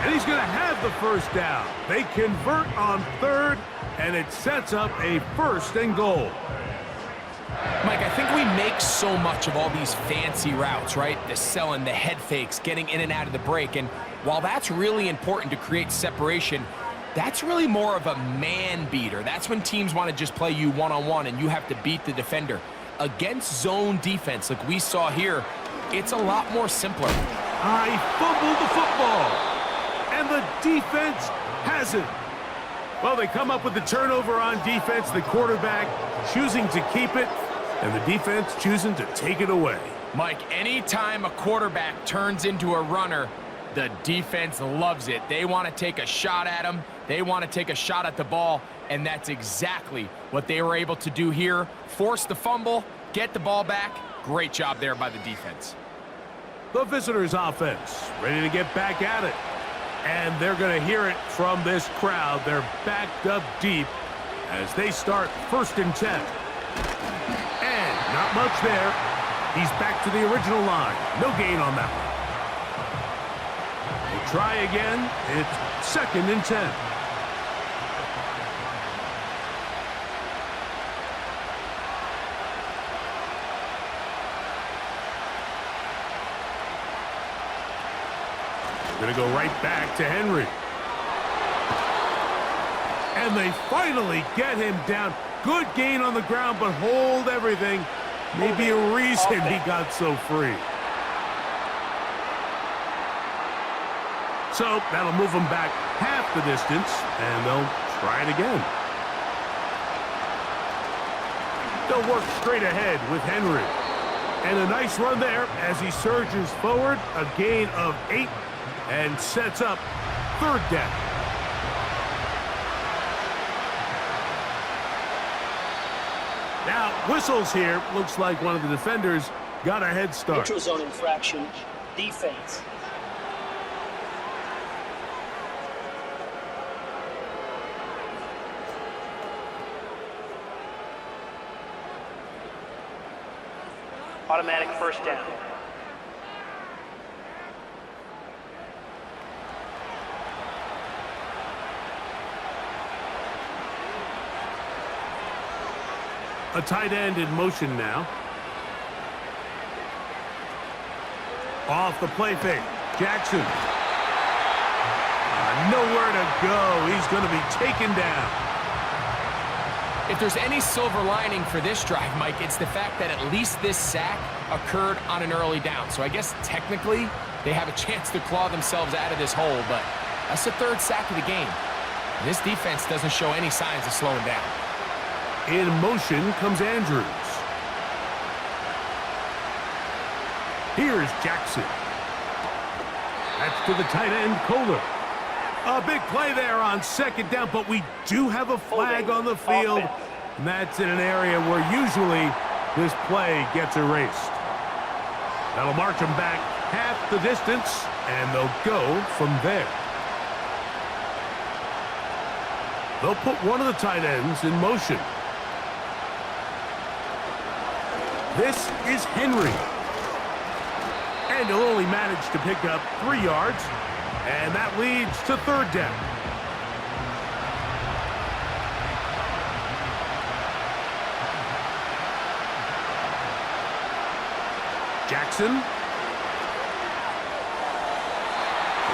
And he's going to have the 1st down. They convert on 3rd, and it sets up a 1st and goal. Mike, I think we make so much of all these fancy routes, right? The selling, the head fakes, getting in and out of the break. And while that's really important to create separation, that's really more of a man beater. That's when teams want to just play you one-on-one and you have to beat the defender. Against zone defense, like we saw here, it's a lot more simpler. He fumbled the football, and the defense has it. Well, they come up with the turnover on defense, the quarterback choosing to keep it, and the defense choosing to take it away. Mike, anytime a quarterback turns into a runner, the defense loves it. They want to take a shot at him. They want to take a shot at the ball, and that's exactly what they were able to do here. Force the fumble, get the ball back. Great job there by the defense. The visitors' offense ready to get back at it. And they're going to hear it from this crowd. They're backed up deep as they start 1st and 10. And not much there. He's back to the original line. No gain on that one. They try again. It's 2nd and 10. Going to go right back to Henry. And they finally get him down. Good gain on the ground, but hold everything. Maybe a reason he got so free. So that'll move him back half the distance, and they'll try it again. They'll work straight ahead with Henry. And a nice run there as he surges forward. A gain of 8. And sets up 3rd down. Now, whistles here. Looks like one of the defenders got a head start. Neutral zone infraction. Defense. Automatic 1st down. A tight end in motion now. Off the play fake. Jackson. Nowhere to go. He's going to be taken down. If there's any silver lining for this drive, Mike, it's the fact that at least this sack occurred on an early down. So I guess technically they have a chance to claw themselves out of this hole, but that's the 3rd sack of the game. And this defense doesn't show any signs of slowing down. In motion comes Andrews. Here's Jackson. That's to the tight end, Kohler. A big play there on 2nd down, but we do have a flag on the field. And that's in an area where usually this play gets erased. That'll march them back half the distance, and they'll go from there. They'll put one of the tight ends in motion. This is Henry. And he'll only manage to pick up 3 yards. And that leads to 3rd down. Jackson.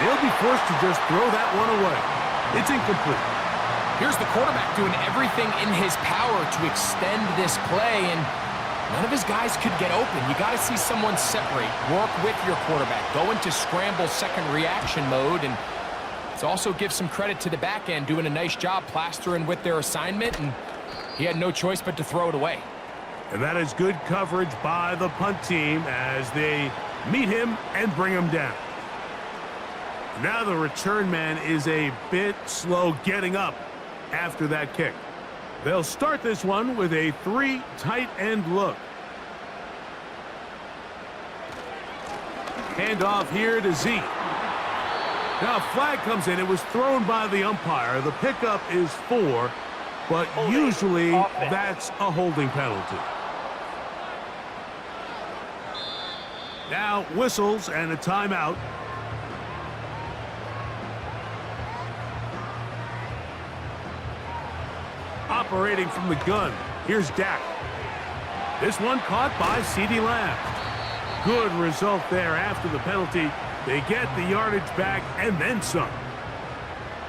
They'll be forced to just throw that one away. It's incomplete. Here's the quarterback doing everything in his power to extend this play, and none of his guys could get open. You got to see someone separate, work with your quarterback, go into scramble second reaction mode, and it also gives some credit to the back end doing a nice job plastering with their assignment, and he had no choice but to throw it away. And that is good coverage by the punt team as they meet him and bring him down. Now the return man is a bit slow getting up after that kick. They'll start this one with a 3 tight end look. Handoff here to Zeke. Now a flag comes in. It was thrown by the umpire. The pickup is 4, but usually that's a holding penalty. Now whistles and a timeout. Operating from the gun, here's Dak. This one caught by CeeDee Lamb. Good result there after the penalty. They get the yardage back and then some.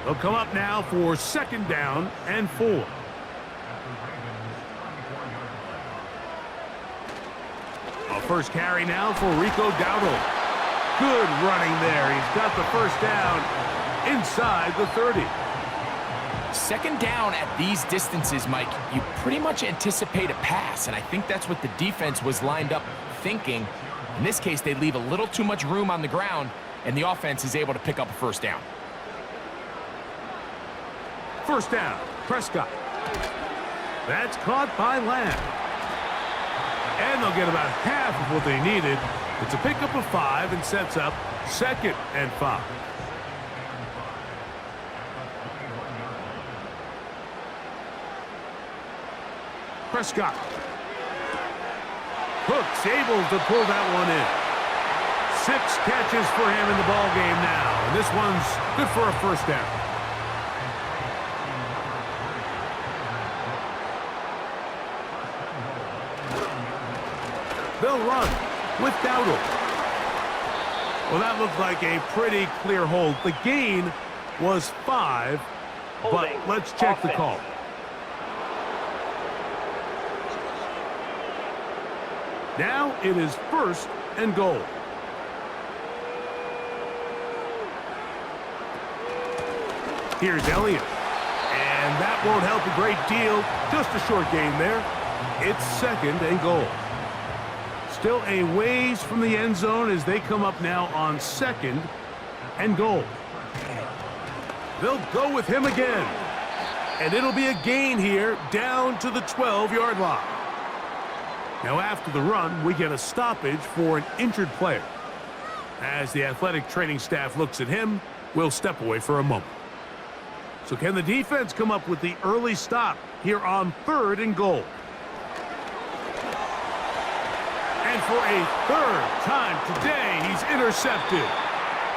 They'll come up now for 2nd down and 4. A first carry now for Rico Dowdle. Good running there. He's got the 1st down inside the 30. 2nd down at these distances, Mike, you pretty much anticipate a pass, and I think that's what the defense was lined up thinking. In this case, they leave a little too much room on the ground, and the offense is able to pick up a first down. First down, Prescott. That's caught by Lamb. And they'll get about half of what they needed. It's a pickup of 5 and sets up 2nd and 5. Prescott. Cook's able to pull that one in. 6 catches for him in the ball game now. And this one's good for a first down. They'll run with Dowdle. Well, that looked like a pretty clear hold. The gain was 5, but let's check the call. Now it is 1st and goal. Here's Elliot. And that won't help a great deal. Just a short gain there. It's 2nd and goal. Still a ways from the end zone as they come up now on 2nd and goal. They'll go with him again. And it'll be a gain here down to the 12-yard line. Now after the run, we get a stoppage for an injured player. As the athletic training staff looks at him, we'll step away for a moment. So can the defense come up with the early stop here on 3rd and goal? And for a 3rd time today, he's intercepted.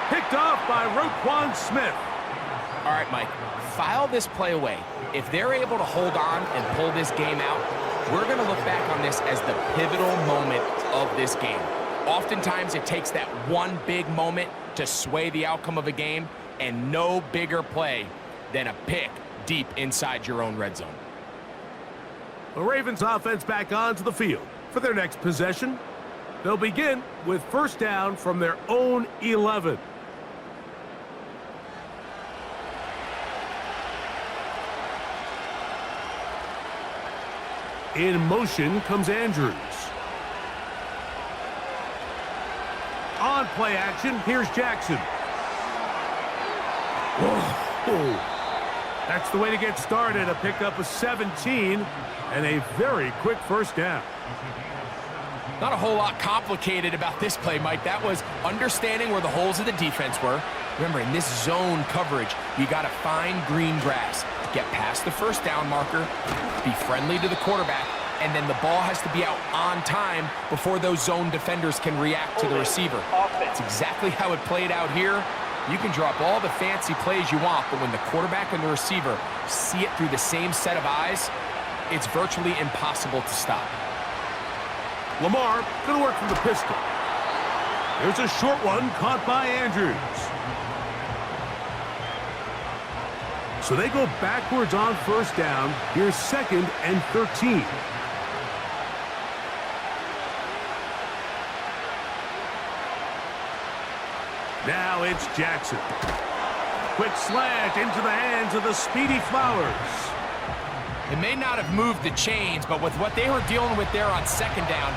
Picked off by Roquan Smith. All right, Mike, file this play away. If they're able to hold on and pull this game out, we're going to look back on this as the pivotal moment of this game. Oftentimes, it takes that one big moment to sway the outcome of a game, and no bigger play than a pick deep inside your own red zone. The Ravens offense back onto the field for their next possession. They'll begin with first down from their own 11. In motion comes Andrews. On play action, here's Jackson. Whoa. That's the way to get started. A pickup of 17 and a very quick first down. Not a whole lot complicated about this play, Mike. That was understanding where the holes of the defense were. Remember, in this zone coverage, you got to find green grass. Get past the first down marker, be friendly to the quarterback, and then the ball has to be out on time before those zone defenders can react to the receiver. That's exactly how it played out here. You can draw up all the fancy plays you want, but when the quarterback and the receiver see it through the same set of eyes, it's virtually impossible to stop. Lamar going to work from the pistol. There's a short one caught by Andrews. So they go backwards on first down. Here's 2nd and 13. Now it's Jackson. Quick slant into the hands of the speedy Flowers. It may not have moved the chains, but with what they were dealing with there on 2nd down,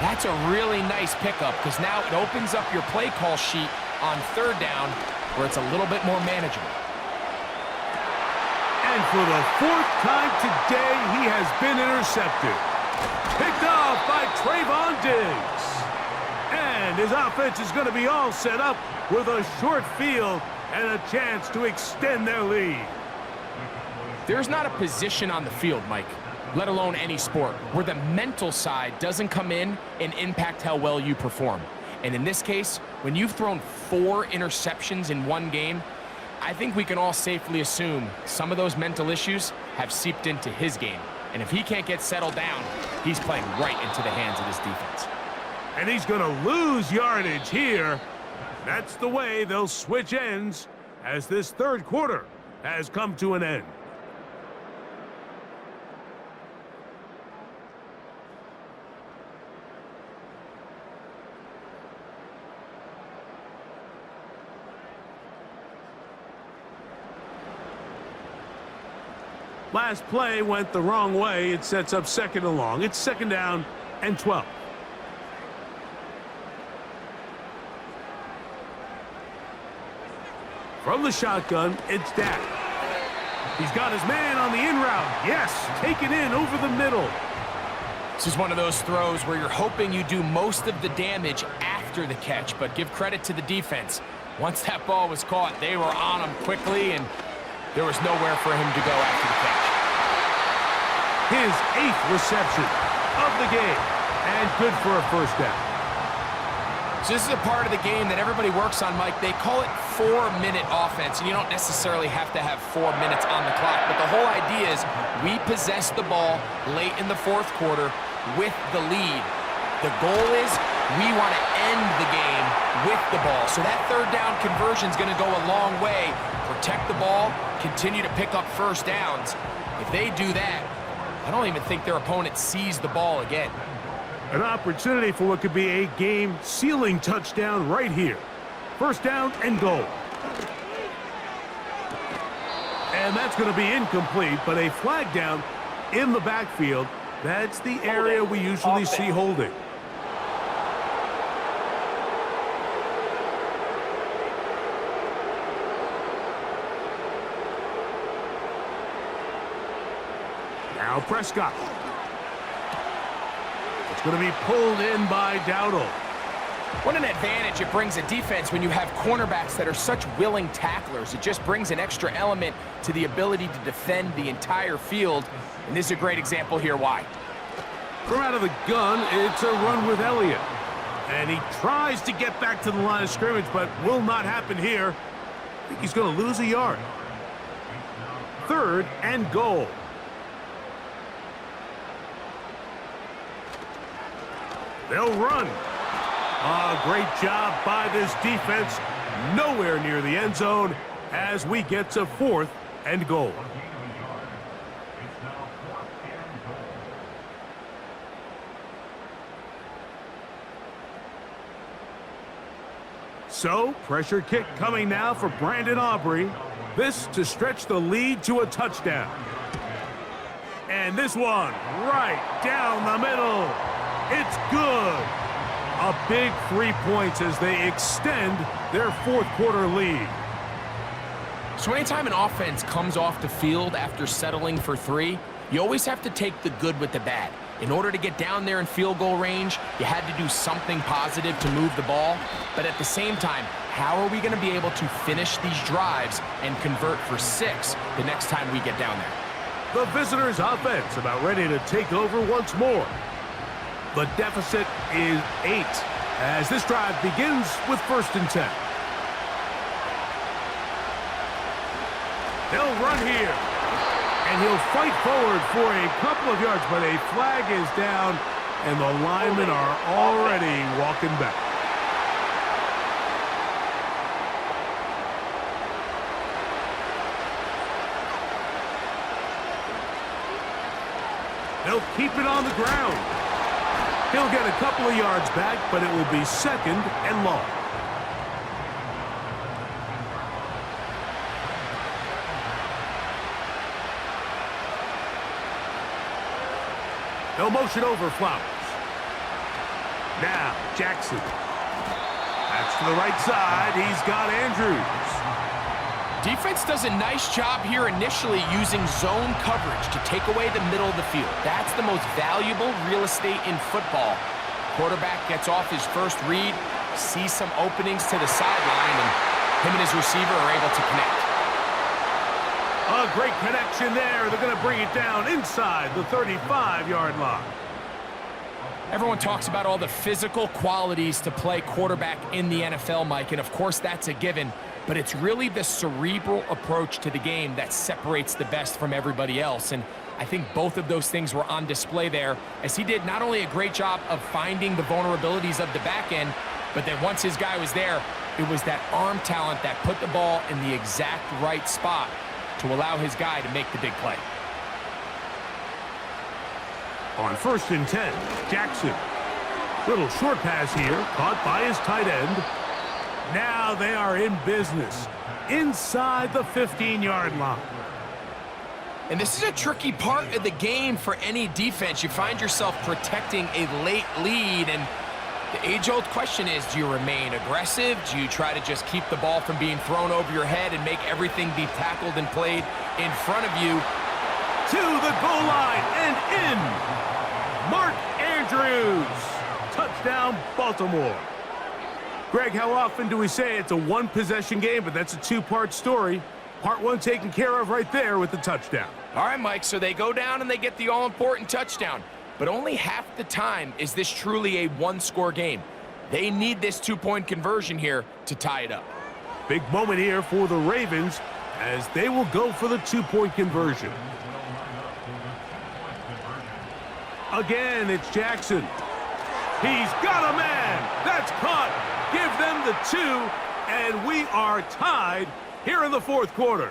that's a really nice pickup because now it opens up your play call sheet on 3rd down where it's a little bit more manageable. And for the 4th time today, he has been intercepted. Picked off by Trayvon Diggs. And his offense is going to be all set up with a short field and a chance to extend their lead. There's not a position on the field, Mike, let alone any sport, where the mental side doesn't come in and impact how well you perform. And in this case, when you've thrown 4 interceptions in one game, I think we can all safely assume some of those mental issues have seeped into his game. And if he can't get settled down, he's playing right into the hands of this defense. And he's going to lose yardage here. That's the way they'll switch ends as this 3rd quarter has come to an end. Last play went the wrong way. It sets up 2nd and long. It's 2nd down and 12. From the shotgun, it's Dak. He's got his man on the in route. Yes, taken in over the middle. This is one of those throws where you're hoping you do most of the damage after the catch, but give credit to the defense. Once that ball was caught, they were on him quickly, and there was nowhere for him to go after the catch. His 8th reception of the game, and good for a first down. So this is a part of the game that everybody works on, Mike. They call it 4-minute offense, and you don't necessarily have to have 4 minutes on the clock, but the whole idea is we possess the ball late in the fourth quarter with the lead. The goal is we want to end the game with the ball. So that third down conversion is going to go a long way. Protect the ball, continue to pick up first downs. If they do that, I don't even think their opponent sees the ball again. An opportunity for what could be a game-sealing touchdown right here. First down and goal. And that's going to be incomplete, but a flag down in the backfield. That's the area we usually see holding. Now Prescott. It's going to be pulled in by Dowdle. What an advantage it brings a defense when you have cornerbacks that are such willing tacklers. It just brings an extra element to the ability to defend the entire field. And this is a great example here why. From out of the gun, it's a run with Elliot. And he tries to get back to the line of scrimmage, but will not happen here. I think he's going to lose a yard. Third and goal. They'll run. Great job by this defense. Nowhere near the end zone as we get to 4th and goal. So, pressure kick coming now for Brandon Aubrey. This to stretch the lead to a touchdown. And this one right down the middle. It's good. A big 3 points as they extend their fourth quarter lead. So anytime an offense comes off the field after settling for 3, you always have to take the good with the bad. In order to get down there in field goal range, you had to do something positive to move the ball. But at the same time, how are we going to be able to finish these drives and convert for 6 the next time we get down there? The visitors' offense about ready to take over once more. The deficit is 8 as this drive begins with 1st and 10. They'll run here. And he'll fight forward for a couple of yards, but a flag is down, and the linemen are already walking back. They'll keep it on the ground. He'll get a couple of yards back, but it will be 2nd and long. They'll motion over Flowers. Now, Jackson. That's to the right side. He's got Andrews. Defense does a nice job here initially using zone coverage to take away the middle of the field. That's the most valuable real estate in football. Quarterback gets off his first read, sees some openings to the sideline, and him and his receiver are able to connect. A great connection there. They're going to bring it down inside the 35-yard line. Everyone talks about all the physical qualities to play quarterback in the NFL, Mike, and of course that's a given, but it's really the cerebral approach to the game that separates the best from everybody else, and I think both of those things were on display there as he did not only a great job of finding the vulnerabilities of the back end, but then once his guy was there, it was that arm talent that put the ball in the exact right spot to allow his guy to make the big play. On 1st and 10, Jackson. Little short pass here, caught by his tight end. Now they are in business, inside the 15-yard line. And this is a tricky part of the game for any defense. You find yourself protecting a late lead, and The age-old question is, do you remain aggressive? Do you try to just keep the ball from being thrown over your head and make everything be tackled and played in front of you? To the goal line and in. Mark Andrews. Touchdown, Baltimore. Greg, how often do we say it's a one-possession game, but that's a two-part story? Part one taken care of right there with the touchdown. All right, Mike, so they go down and they get the all-important touchdown. But only half the time is this truly a one-score game. They need this two-point conversion here to tie it up. Big moment here for the Ravens as they will go for the two-point conversion. Again, it's Jackson. He's got a man. That's caught. Give them the 2, and we are tied here in the fourth quarter.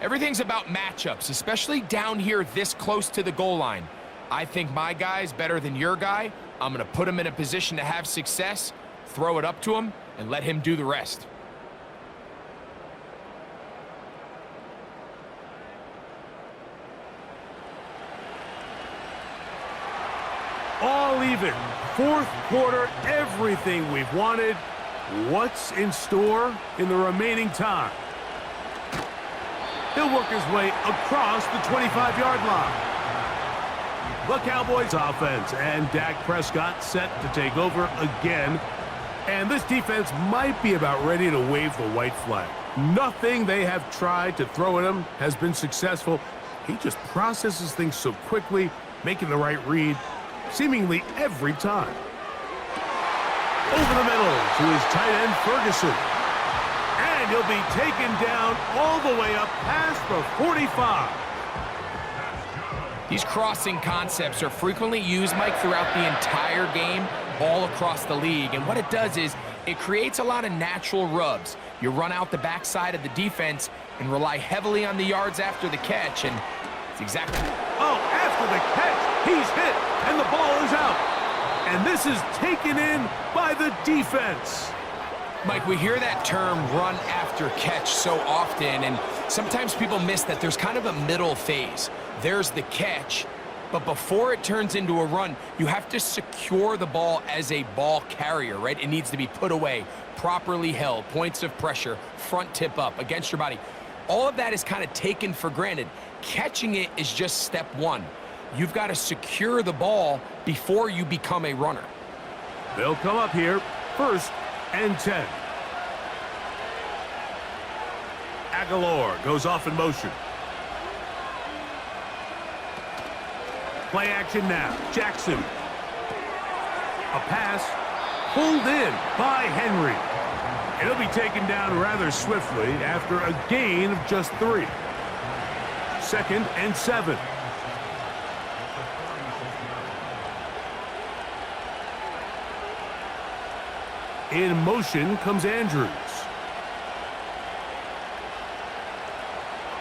Everything's about matchups, especially down here this close to the goal line. I think my guy's better than your guy. I'm going to put him in a position to have success, throw it up to him, and let him do the rest. All even. Fourth quarter, everything we've wanted. What's in store in the remaining time? He'll work his way across the 25-yard line. The Cowboys offense and Dak Prescott set to take over again. And this defense might be about ready to wave the white flag. Nothing they have tried to throw at him has been successful. He just processes things so quickly, making the right read seemingly every time. Over the middle to his tight end, Ferguson. And he'll be taken down all the way up past the 45. These crossing concepts are frequently used, Mike, throughout the entire game, all across the league. And what it does is it creates a lot of natural rubs. You run out the backside of the defense and rely heavily on the yards after the catch, and it's exactly... Oh, after the catch, he's hit, and the ball is out. And this is taken in by the defense. Mike, we hear that term run after catch so often, and sometimes people miss that there's kind of a middle phase. There's the catch, but before it turns into a run, you have to secure the ball as a ball carrier, right? It needs to be put away, properly held, points of pressure, front tip up against your body. All of that is kind of taken for granted. Catching it is just step one. You've got to secure the ball before you become a runner. They'll come up here, 1st and 10. Aguilar goes off in motion. Play action now. Jackson. A pass pulled in by Henry. It'll be taken down rather swiftly after a gain of just 3. 2nd and 7. In motion comes Andrews.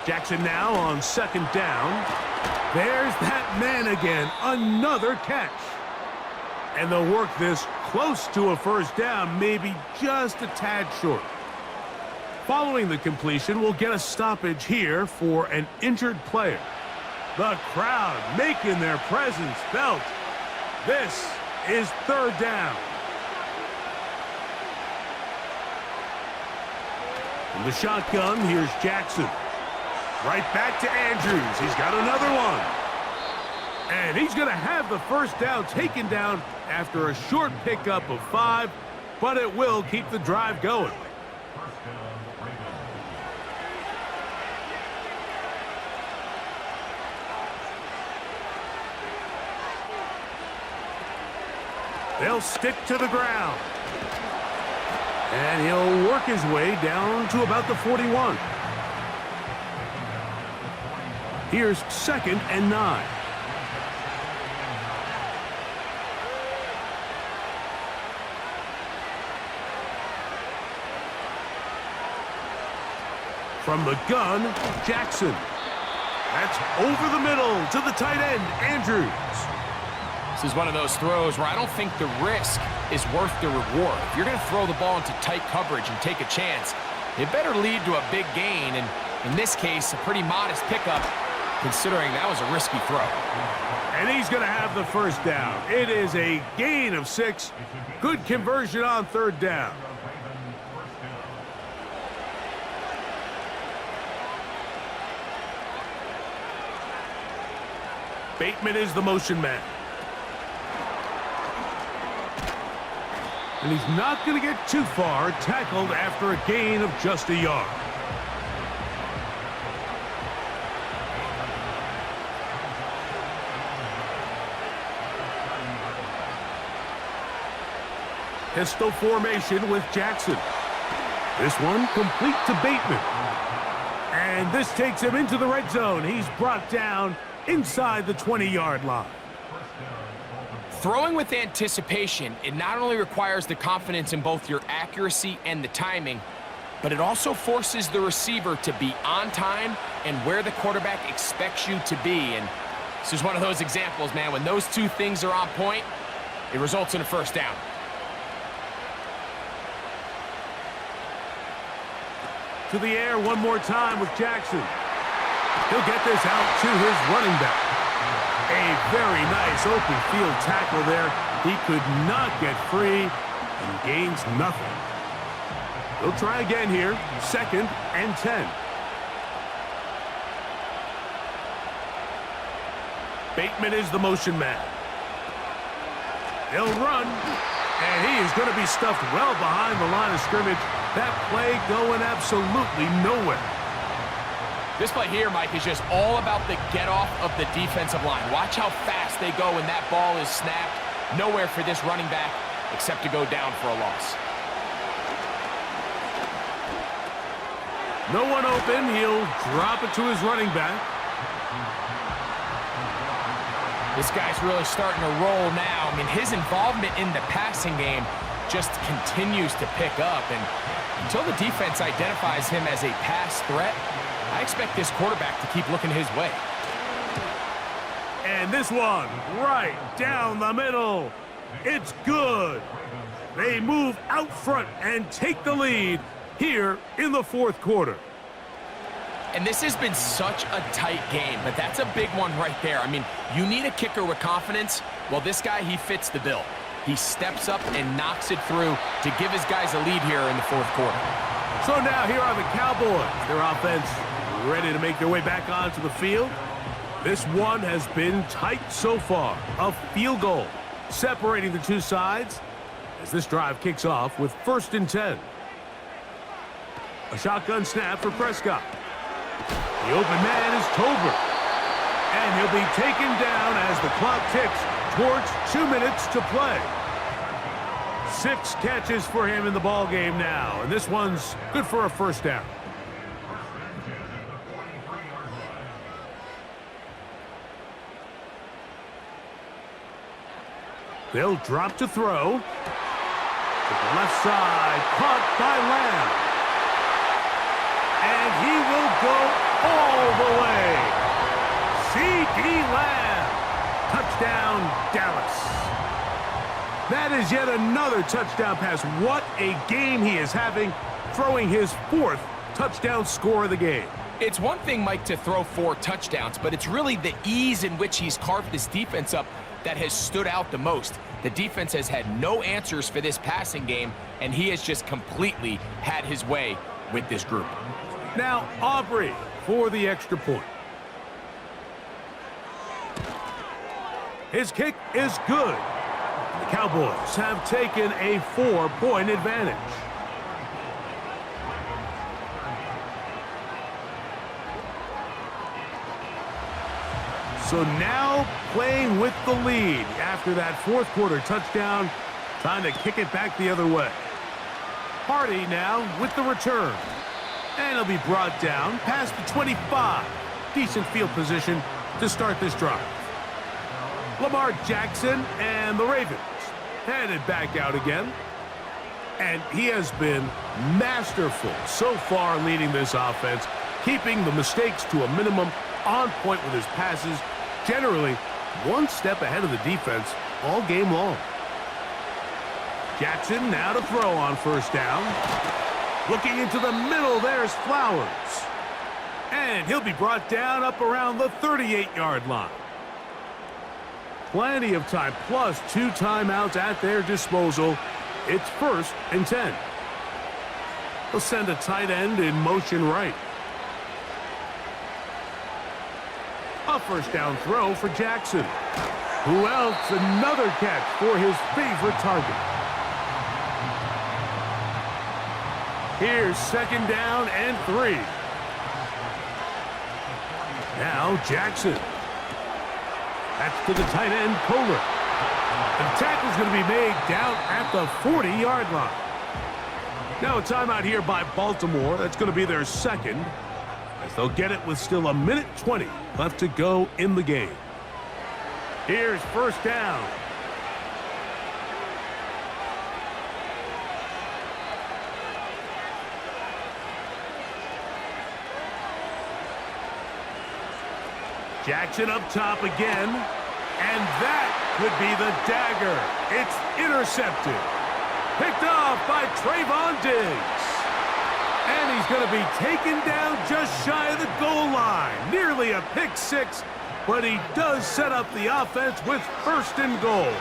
Jackson now on 2nd down. There's that man again. Another catch. And they'll work this close to a 1st down, maybe just a tad short. Following the completion, we'll get a stoppage here for an injured player. The crowd making their presence felt. This is 3rd down. From the shotgun, here's Jackson. Right back to Andrews. He's got another one. And he's going to have the 1st down taken down after a short pickup of 5, but it will keep the drive going. They'll stick to the ground. And he'll work his way down to about the 41. Here's 2nd and 9. From the gun, Jackson. That's over the middle to the tight end, Andrews. This is one of those throws where I don't think the risk is worth the reward. If you're going to throw the ball into tight coverage and take a chance, it better lead to a big gain, and in this case, a pretty modest pickup. considering that was a risky throw. And he's going to have the first down. It is a gain of 6. Good conversion on third down. Bateman is the motion man. And he's not going to get too far, tackled after a gain of just a yard. Pistol formation with Jackson. This one complete to Bateman. And this takes him into the red zone. He's brought down inside the 20-yard line. Throwing with anticipation, it not only requires the confidence in both your accuracy and the timing, but it also forces the receiver to be on time and where the quarterback expects you to be. And this is one of those examples, man. When those two things are on point, it results in a first down. To the air one more time with Jackson. He'll get this out to his running back. A very nice open field tackle there. He could not get free and gains nothing. He'll try again here. 2nd and 10. Bateman is the motion man. He'll run, and he is going to be stuffed well behind the line of scrimmage. That play going absolutely nowhere. This play here, Mike, is just all about the get-off of the defensive line. Watch how fast they go when that ball is snapped. Nowhere for this running back except to go down for a loss. No one open. He'll drop it to his running back. This guy's really starting to roll now. I mean, his involvement in the passing game just continues to pick up. And until the defense identifies him as a pass threat, I expect this quarterback to keep looking his way. And this one right down the middle. It's good. They move out front and take the lead here in the 4th quarter. And this has been such a tight game, but that's a big one right there. I mean, you need a kicker with confidence. Well, this guy, he fits the bill. He steps up and knocks it through to give his guys a lead here in the 4th quarter. So now here are the Cowboys. Their offense ready to make their way back onto the field. This one has been tight so far. A field goal separating the two sides as this drive kicks off with 1st and 10. A shotgun snap for Prescott. The open man is Tolbert. And he'll be taken down as the clock ticks towards 2 minutes to play. 6 catches for him in the ball game now, and this one's good for a first down. They'll drop to throw. To the left side, caught by Lamb. And he will go all the way. CeeDee Lamb. Touchdown, Dallas. That is yet another touchdown pass. What a game he is having, throwing his 4th touchdown score of the game. It's one thing, Mike, to throw 4 touchdowns, but it's really the ease in which he's carved this defense up that has stood out the most. The defense has had no answers for this passing game, and he has just completely had his way with this group. Now, Aubrey for the extra point. His kick is good. The Cowboys have taken a 4-point advantage. So now playing with the lead after that 4th quarter touchdown, trying to kick it back the other way. Hardy now with the return. And he'll be brought down past the 25. Decent field position to start this drive. Lamar Jackson and the Ravens headed back out again. And he has been masterful so far leading this offense, keeping the mistakes to a minimum, on point with his passes, generally one step ahead of the defense all game long. Jackson now to throw on 1st down. Looking into the middle, there's Flowers. And he'll be brought down up around the 38-yard line. Plenty of time, plus 2 timeouts at their disposal. It's 1st and 10. They'll send a tight end in motion right. A first down throw for Jackson. Who else? Another catch for his favorite target. Here's 2nd down and 3. Now Jackson. That's to the tight end, Kohler. The tackle's going to be made down at the 40-yard line. Now a timeout here by Baltimore. That's going to be their 2nd, as they'll get it with still 1:20 left to go in the game. Here's 1st down. Jackson up top again, and that could be the dagger. It's intercepted. Picked off by Trayvon Diggs. And he's going to be taken down just shy of the goal line. Nearly a pick 6, but he does set up the offense with 1st and goal.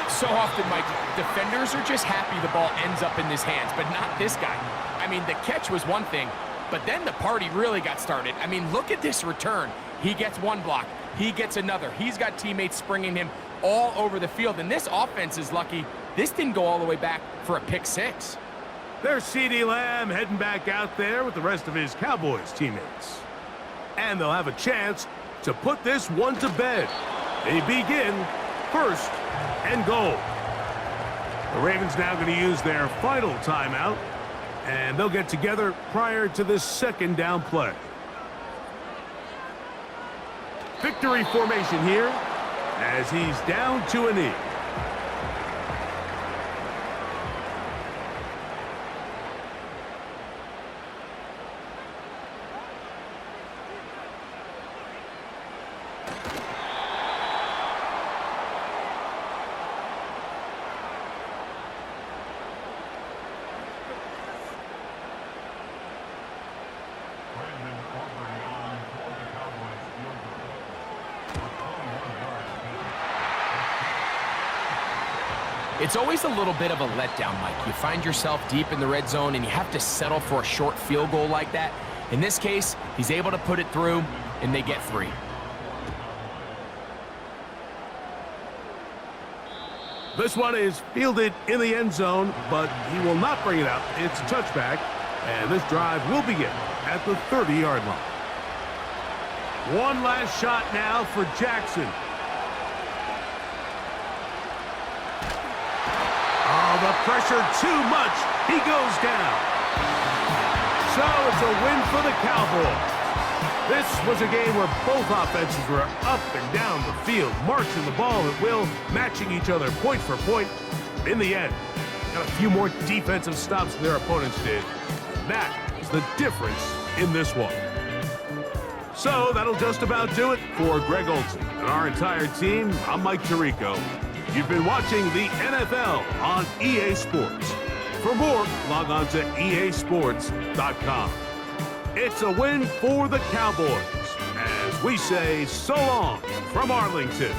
So often, Mike, defenders are just happy the ball ends up in his hands, but not this guy. I mean, the catch was one thing, but then the party really got started. I mean, look at this return. He gets one block. He gets another. He's got teammates springing him all over the field, and this offense is lucky this didn't go all the way back for a pick 6. There's CeeDee Lamb heading back out there with the rest of his Cowboys teammates. And they'll have a chance to put this one to bed. They begin 1st and goal. The Ravens now going to use their final timeout, and they'll get together prior to this 2nd down play. Victory formation here as he's down to a knee. It's always a little bit of a letdown, Mike. You find yourself deep in the red zone and you have to settle for a short field goal like that. In this case, he's able to put it through, and they get 3. This one is fielded in the end zone, but he will not bring it out. It's a touchback, and this drive will begin at the 30-yard line. One last shot now for Jackson. Oh, the pressure too much. He goes down. So it's a win for the Cowboys. This was a game where both offenses were up and down the field, marching the ball at will, matching each other point for point. In the end, got a few more defensive stops than their opponents did. And that is the difference in this one. So that'll just about do it for Greg Olsen and our entire team. I'm Mike Tirico. You've been watching the NFL on EA Sports. For more, log on to easports.com. It's a win for the Cowboys as we say so long from Arlington.